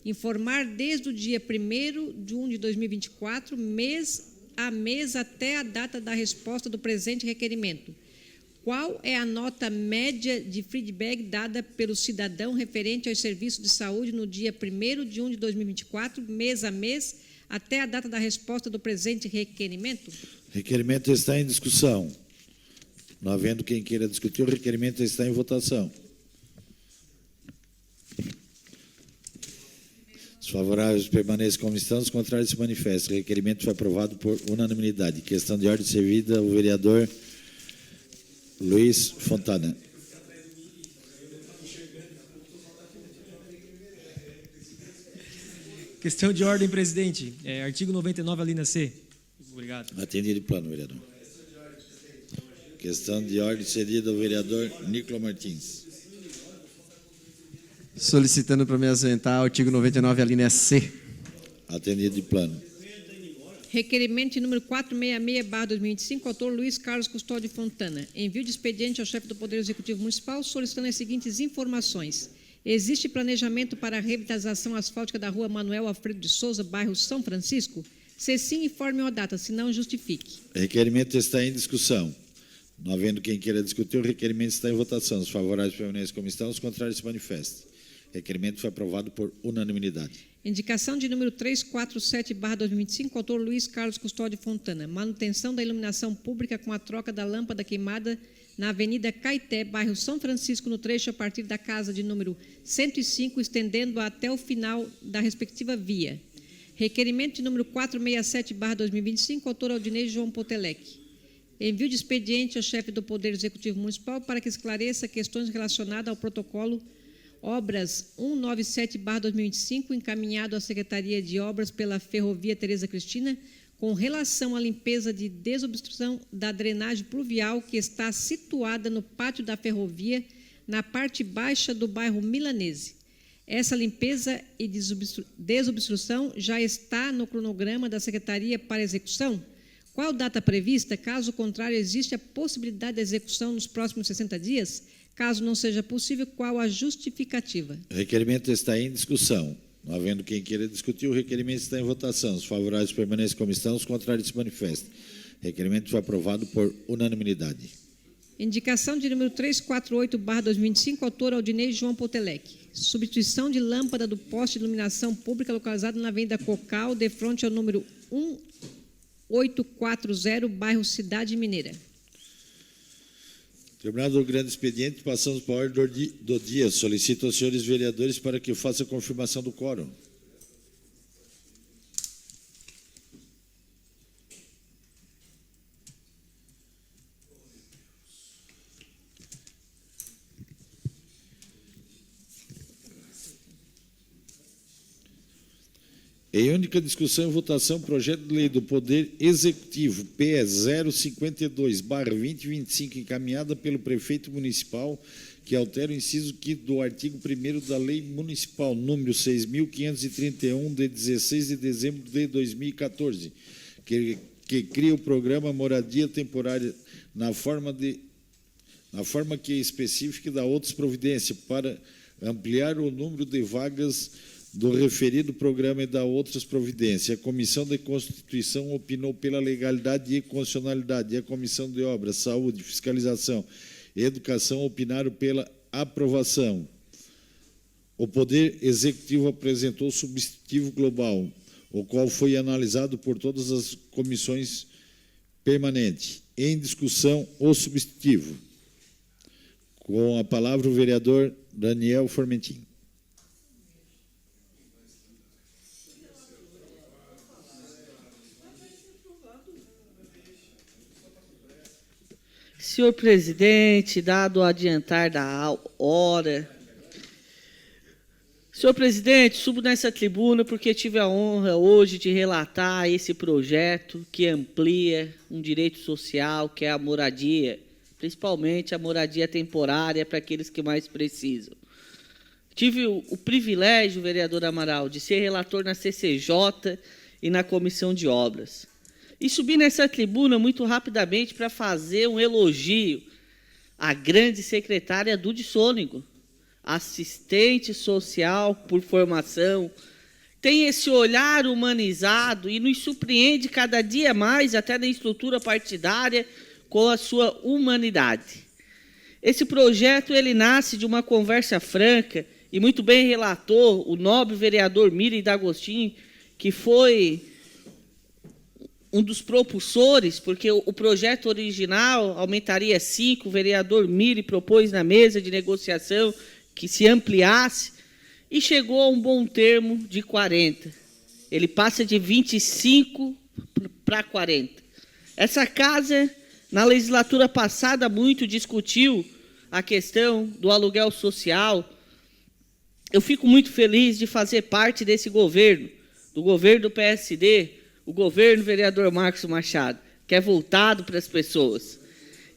Informar desde o dia 1º de 1 de 2024, mês a mês, até a data da resposta do presente requerimento. Qual é a nota média de feedback dada pelo cidadão referente aos serviços de saúde no dia 1º de 1 de 2024, mês a mês, até a data da resposta do presente requerimento? Requerimento está em discussão. Não havendo quem queira discutir, o requerimento está em votação. Os favoráveis permaneçam como estão, os contrários se manifestam. O requerimento foi aprovado por unanimidade. Questão de ordem servida ao vereador Luiz Fontana. Questão de ordem, presidente. Artigo 99, a linha C. Obrigado. Atendido de plano, vereador. Questão de ordem cedida ao vereador Nicolau Martins. Solicitando para me ausentar, artigo 99, a linha C. Atendido de plano. Requerimento de número 466/2025, autor Luiz Carlos Custódio Fontana. Envio de expediente ao chefe do Poder Executivo Municipal solicitando as seguintes informações. Existe planejamento para a revitalização asfáltica da rua Manuel Alfredo de Souza, bairro São Francisco? Se sim, informe a data, se não, justifique. Requerimento está em discussão. Não havendo quem queira discutir, o requerimento está em votação. Os favoráveis permanecem como estão, os contrários se manifestem. O requerimento foi aprovado por unanimidade. Indicação de número 347/2025, autor Luiz Carlos Custódio Fontana. Manutenção da iluminação pública com a troca da lâmpada queimada na Avenida Caeté, bairro São Francisco, no trecho a partir da casa de número 105, estendendo até o final da respectiva via. Requerimento de número 467/2025, autor Aldinei João Potelec. Envio de expediente ao chefe do Poder Executivo Municipal para que esclareça questões relacionadas ao protocolo Obras 197/2025, encaminhado à Secretaria de Obras pela Ferrovia Tereza Cristina, com relação à limpeza de desobstrução da drenagem pluvial que está situada no pátio da ferrovia, na parte baixa do bairro Milanese. Essa limpeza e desobstrução já está no cronograma da Secretaria para execução? Qual data prevista? Caso contrário, existe a possibilidade de execução nos próximos 60 dias? Caso não seja possível, qual a justificativa? O requerimento está em discussão. Não havendo quem queira discutir, o requerimento está em votação. Os favoráveis permanecem como estão, os contrários se manifestem. O requerimento foi aprovado por unanimidade. Indicação de número 348/2025, autor Aldinei João Potelec. Substituição de lâmpada do poste de iluminação pública localizado na Avenida Cocal, de frente ao número 1840, bairro Cidade Mineira. Terminado o grande expediente, passamos para a ordem do dia. Solicito aos senhores vereadores para que façam a confirmação do quórum. Em única discussão e votação, projeto de lei do Poder Executivo, PE 052/2025, encaminhada pelo prefeito municipal, que altera o inciso 5º do artigo 1º da Lei Municipal número 6.531, de 16 de dezembro de 2014, que cria o programa Moradia Temporária na forma que é específica da outras providências, para ampliar o número de vagas do referido programa e da outras providências. A Comissão de Constituição opinou pela legalidade e constitucionalidade, e a Comissão de Obras, Saúde, Fiscalização e Educação opinaram pela aprovação. O Poder Executivo apresentou o substitutivo global, o qual foi analisado por todas as comissões permanentes. Em discussão, o substitutivo. Com a palavra o vereador Daniel Formentin. Senhor presidente, dado o adiantar da hora. Senhor presidente, subo nessa tribuna porque tive a honra hoje de relatar esse projeto que amplia um direito social, que é a moradia, principalmente a moradia temporária para aqueles que mais precisam. Tive o privilégio, vereador Amaral, de ser relator na CCJ e na Comissão de Obras. E subi nessa tribuna muito rapidamente para fazer um elogio à grande secretária Dude Sônego, assistente social por formação, tem esse olhar humanizado e nos surpreende cada dia mais, até na estrutura partidária, com a sua humanidade. Esse projeto ele nasce de uma conversa franca, e muito bem relatou o nobre vereador Miri D'Agostin, que foi um dos propulsores, porque o projeto original aumentaria 5, o vereador Miri propôs na mesa de negociação que se ampliasse, e chegou a um bom termo de 40. Ele passa de 25 para 40. Essa casa, na legislatura passada, muito discutiu a questão do aluguel social. Eu fico muito feliz de fazer parte desse governo, do governo do PSD, o governo do vereador Marcos Machado, que é voltado para as pessoas.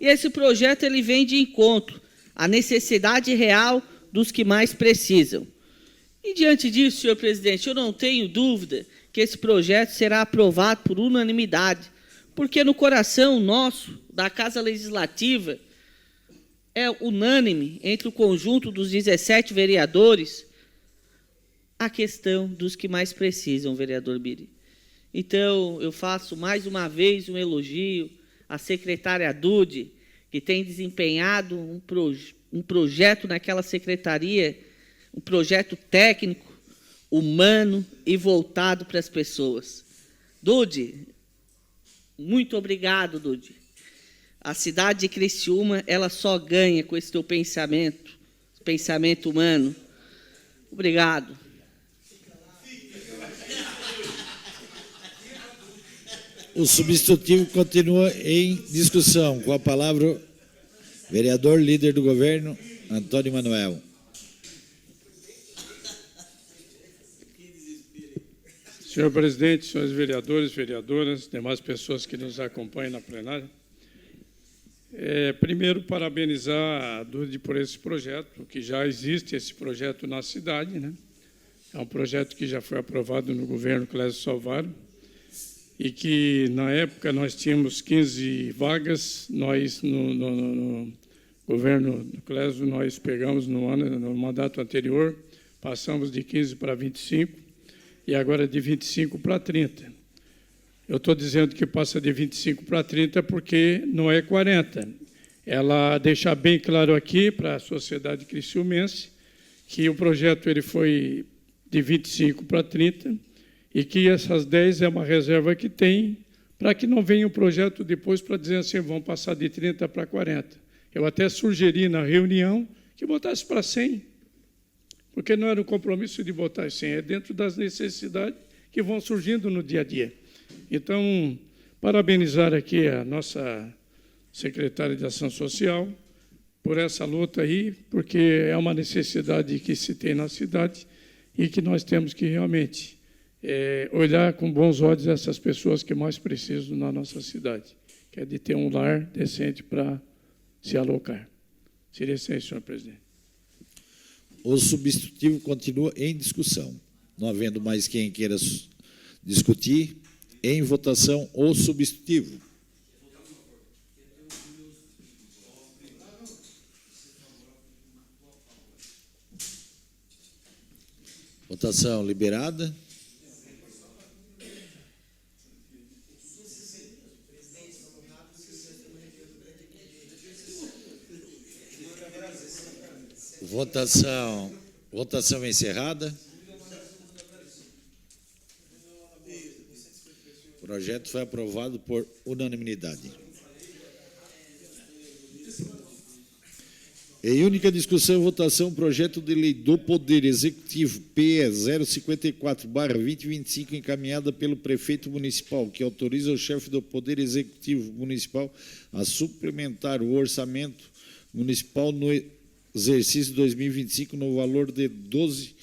E esse projeto ele vem de encontro à necessidade real dos que mais precisam. E, diante disso, senhor presidente, eu não tenho dúvida que esse projeto será aprovado por unanimidade, porque no coração nosso, da Casa Legislativa, é unânime entre o conjunto dos 17 vereadores a questão dos que mais precisam, vereador Miri. Então, eu faço mais uma vez um elogio à secretária Dude, que tem desempenhado um projeto naquela secretaria, um projeto técnico, humano e voltado para as pessoas. Dude, muito obrigado, Dude. A cidade de Criciúma, ela só ganha com esse teu pensamento humano. Obrigado. O substitutivo continua em discussão. Com a palavra, o vereador líder do governo, Antônio Manuel. Senhor presidente, senhores vereadores, vereadoras, demais pessoas que nos acompanham na plenária, primeiro, parabenizar a Dude por esse projeto, que já existe esse projeto na cidade, né? É um projeto que já foi aprovado no governo Clésio Salvaro, e que, na época, nós tínhamos 15 vagas, nós, no governo do Clésio, nós pegamos no mandato anterior, passamos de 15 para 25, e agora de 25 para 30. Eu estou dizendo que passa de 25 para 30 porque não é 40. Ela deixa bem claro aqui para a sociedade criciumense que o projeto ele foi de 25 para 30 e que essas 10 é uma reserva que tem para que não venha um projeto depois para dizer assim, vão passar de 30 para 40. Eu até sugeri na reunião que botasse para 100, porque não era um compromisso de botar 100, é dentro das necessidades que vão surgindo no dia a dia. Então, parabenizar aqui a nossa secretária de Ação Social por essa luta aí, porque é uma necessidade que se tem na cidade e que nós temos que realmente olhar com bons olhos essas pessoas que mais precisam na nossa cidade, que é de ter um lar decente para se alocar. Seria isso aí, senhor presidente. O substitutivo continua em discussão. Não havendo mais quem queira discutir, em votação o substitutivo. Votação liberada. Votação encerrada. O projeto foi aprovado por unanimidade. Em única discussão e votação, projeto de lei do Poder Executivo PE 054/2025, encaminhada pelo prefeito municipal, que autoriza o chefe do Poder Executivo Municipal a suplementar o orçamento municipal no exercício 2025 no valor de 12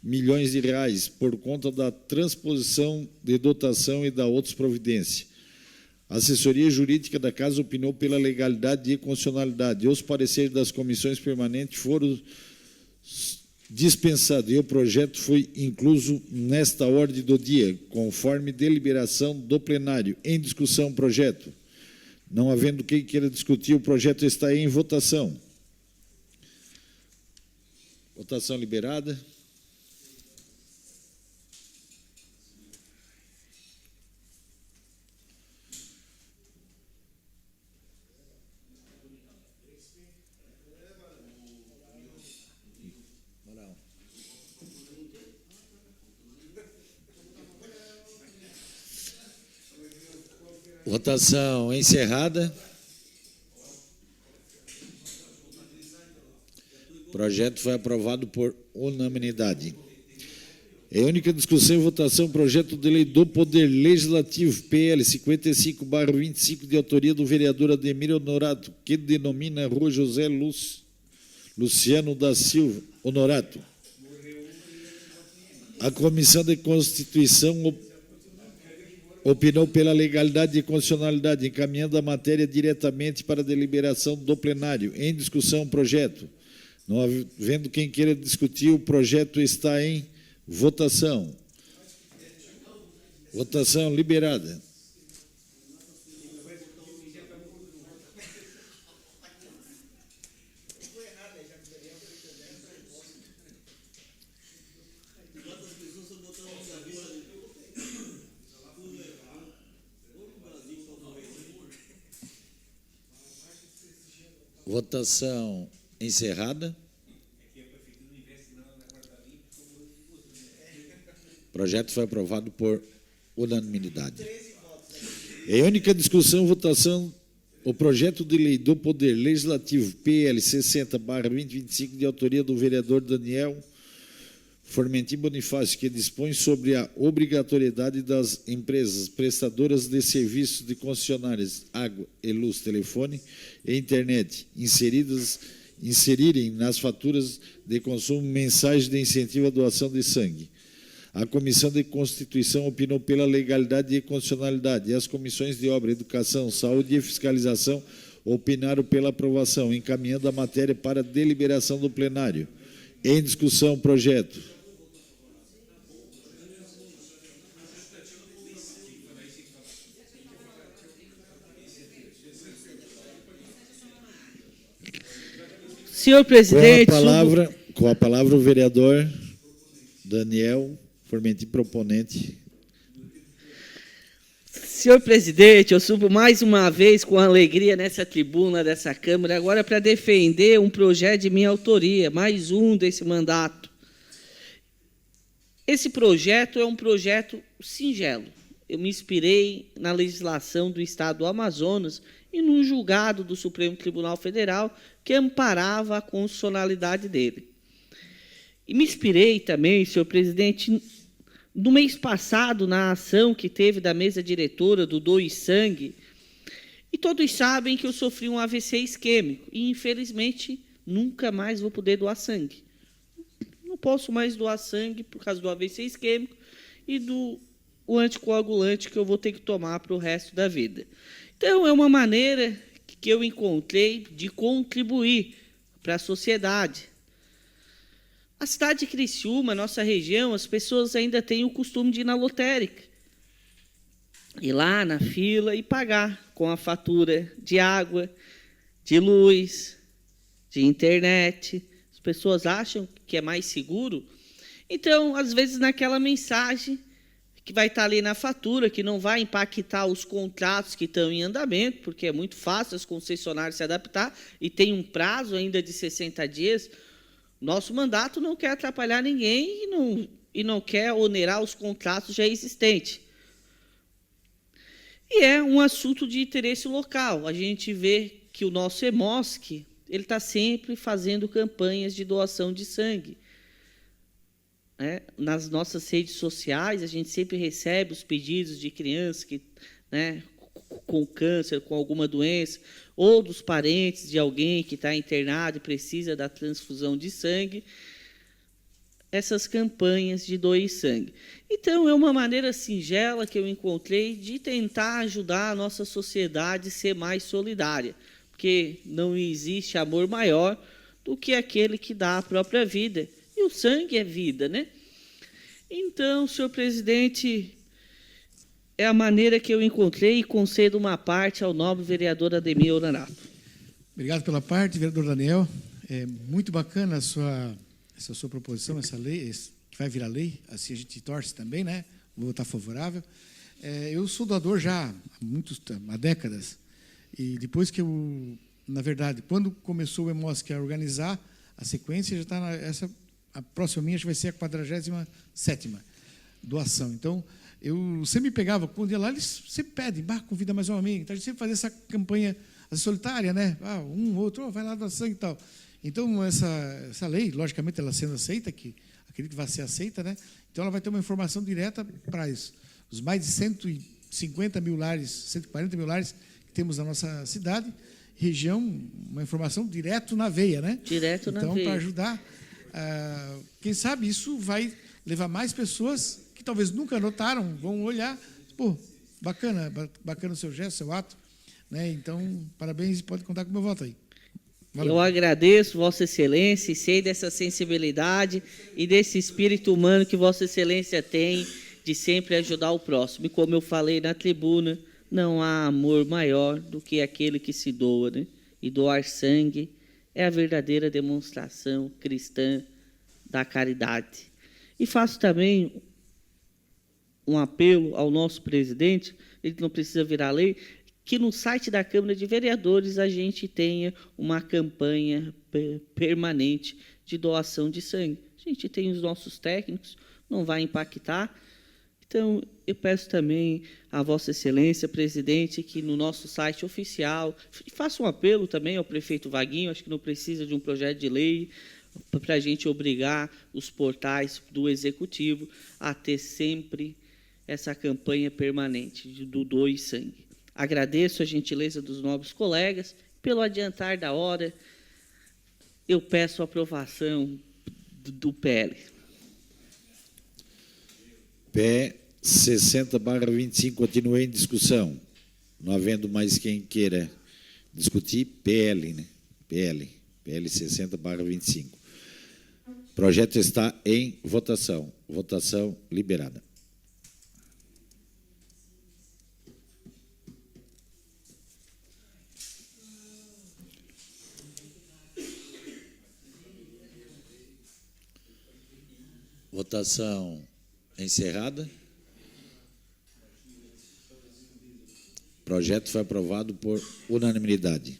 milhões de reais, por conta da transposição de dotação e da outras providências. A assessoria jurídica da Casa opinou pela legalidade e constitucionalidade. Os pareceres das comissões permanentes foram dispensados e o projeto foi incluso nesta ordem do dia, conforme deliberação do plenário. Em discussão, projeto. Não havendo quem queira discutir, o projeto está em votação. Votação liberada. Votação encerrada. O projeto foi aprovado por unanimidade. Em única discussão e votação, projeto de lei do Poder Legislativo, PL 55/25, de autoria do vereador Ademir Honorato, que denomina Rua José Luciano da Silva Honorato. A Comissão de Constituição opinou pela legalidade e constitucionalidade, encaminhando a matéria diretamente para a deliberação do plenário. Em discussão, projeto. Não havendo quem queira discutir, o projeto está em votação. Votação liberada. Votação encerrada. O projeto foi aprovado por unanimidade. Em única discussão e votação, o projeto de lei do Poder Legislativo, PL 60/2025, de autoria do vereador Daniel Formentin Bonifácio, que dispõe sobre a obrigatoriedade das empresas prestadoras de serviços de concessionárias, água e luz, telefone e internet, inserirem nas faturas de consumo mensagem de incentivo à doação de sangue. A Comissão de Constituição opinou pela legalidade e constitucionalidade, e as comissões de Obra, Educação, Saúde e Fiscalização opinaram pela aprovação, encaminhando a matéria para deliberação do plenário. Em discussão, projeto. Senhor presidente... Com a palavra o vereador Daniel Formentin, proponente. Senhor presidente, eu subo mais uma vez com alegria nessa tribuna dessa Câmara, agora para defender um projeto de minha autoria, mais um desse mandato. Esse projeto é um projeto singelo. Eu me inspirei na legislação do Estado do Amazonas e num julgado do Supremo Tribunal Federal que amparava a constitucionalidade dele. E me inspirei também, senhor presidente, no mês passado, na ação que teve da mesa diretora do Doe Sangue, e todos sabem que eu sofri um AVC isquêmico, e, infelizmente, nunca mais vou poder doar sangue. Não posso mais doar sangue por causa do AVC isquêmico e do anticoagulante que eu vou ter que tomar para o resto da vida. Então, é uma maneira que eu encontrei de contribuir para a sociedade. A cidade de Criciúma, nossa região, as pessoas ainda têm o costume de ir na lotérica, ir lá na fila e pagar com a fatura de água, de luz, de internet. As pessoas acham que é mais seguro. Então, às vezes, naquela mensagem que vai estar ali na fatura, que não vai impactar os contratos que estão em andamento, porque é muito fácil as concessionárias se adaptar, e tem um prazo ainda de 60 dias. Nosso mandato não quer atrapalhar ninguém e não quer onerar os contratos já existentes. E é um assunto de interesse local. A gente vê que o nosso EMOSC ele está sempre fazendo campanhas de doação de sangue. Nas nossas redes sociais, a gente sempre recebe os pedidos de crianças que, com câncer, com alguma doença, ou dos parentes de alguém que está internado e precisa da transfusão de sangue, essas campanhas de doe sangue. Então, é uma maneira singela que eu encontrei de tentar ajudar a nossa sociedade a ser mais solidária, porque não existe amor maior do que aquele que dá a própria vida. E o sangue é vida, né? Então, senhor presidente, é a maneira que eu encontrei e concedo uma parte ao nobre vereador Ademir Honorato. Obrigado pela parte, vereador Daniel. É muito bacana essa sua proposição, essa lei, que vai virar lei, assim a gente torce também, né? Vou votar favorável. Eu sou doador já há décadas, e depois que eu, na verdade, quando começou o EMOSC a organizar a sequência, já está a próxima minha vai ser a 47ª doação. Então, eu sempre pegava, quando ia lá, eles sempre pedem, convida mais um amigo. Então, a gente sempre fazia essa campanha solitária, né? Outro, vai lá dar sangue e tal. Então, essa lei, logicamente, ela sendo aceita, que acredito que vai ser aceita, né? Então, ela vai ter uma informação direta para os mais de 150 mil lares, 140 mil lares que temos na nossa cidade, região, uma informação direto na veia, né? Direto na veia. Então, para ajudar, quem sabe isso vai levar mais pessoas que talvez nunca notaram, vão olhar, pô, bacana o seu gesto, seu ato, né? Então, parabéns e pode contar com o meu voto aí. Valeu. Eu agradeço, Vossa Excelência, e sei dessa sensibilidade e desse espírito humano que Vossa Excelência tem de sempre ajudar o próximo. E como eu falei na tribuna, não há amor maior do que aquele que se doa, né? E doar sangue é a verdadeira demonstração cristã da caridade. E faço também um apelo ao nosso presidente, ele não precisa virar lei, que no site da Câmara de Vereadores a gente tenha uma campanha permanente de doação de sangue. A gente tem os nossos técnicos, não vai impactar. Então, eu peço também a Vossa Excelência, presidente, que no nosso site oficial, faça um apelo também ao prefeito Vaguinho, acho que não precisa de um projeto de lei, para a gente obrigar os portais do Executivo a ter sempre essa campanha permanente do doe sangue. Agradeço a gentileza dos nobres colegas. Pelo adiantar da hora, eu peço a aprovação do PL. PE 60/25 continua em discussão. Não havendo mais quem queira discutir, PL, né? PL 60/25. O projeto está em votação. Votação liberada. Votação encerrada. O projeto foi aprovado por unanimidade.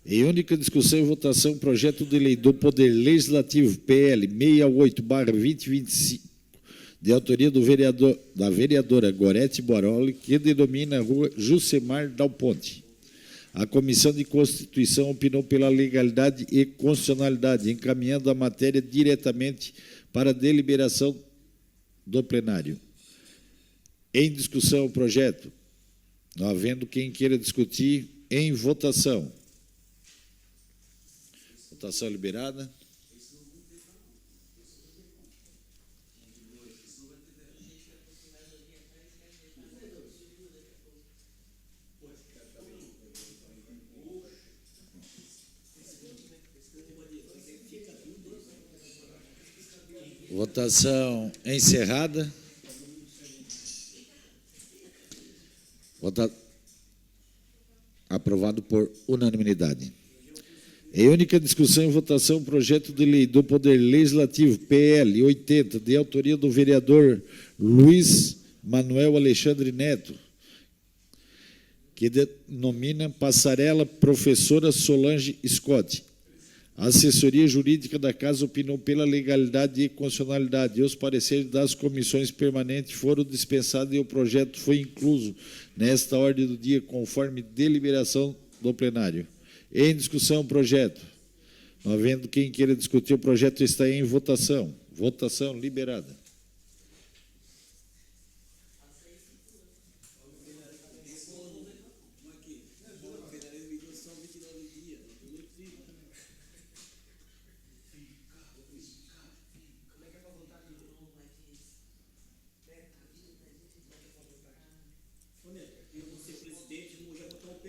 Em única discussão e votação, projeto de lei do Poder Legislativo, PL 68/2025, de autoria da vereadora Gorete Boroli, que denomina a rua Jucemar Dal Ponte. A Comissão de Constituição opinou pela legalidade e constitucionalidade, encaminhando a matéria diretamente para deliberação do plenário. Em discussão o projeto, não havendo quem queira discutir, em votação. Votação liberada. Votação encerrada. Aprovado por unanimidade. Em única discussão e votação, projeto de lei do Poder Legislativo, PL 80, de autoria do vereador Luiz Manuel Alexandre Neto, que denomina Passarela Professora Solange Scott. A assessoria jurídica da Casa opinou pela legalidade e constitucionalidade, e os pareceres das comissões permanentes foram dispensados e o projeto foi incluso nesta ordem do dia, conforme deliberação do plenário. Em discussão o projeto. Não havendo quem queira discutir, o projeto está em votação. Votação liberada.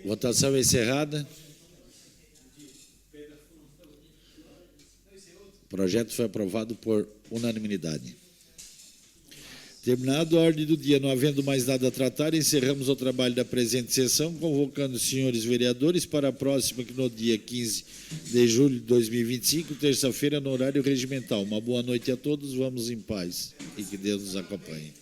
Votação encerrada. O projeto foi aprovado por unanimidade. Terminado a ordem do dia, não havendo mais nada a tratar, encerramos o trabalho da presente sessão, convocando os senhores vereadores para a próxima, que no dia 15 de julho de 2025, terça-feira, no horário regimental. Uma boa noite a todos, vamos em paz e que Deus nos acompanhe.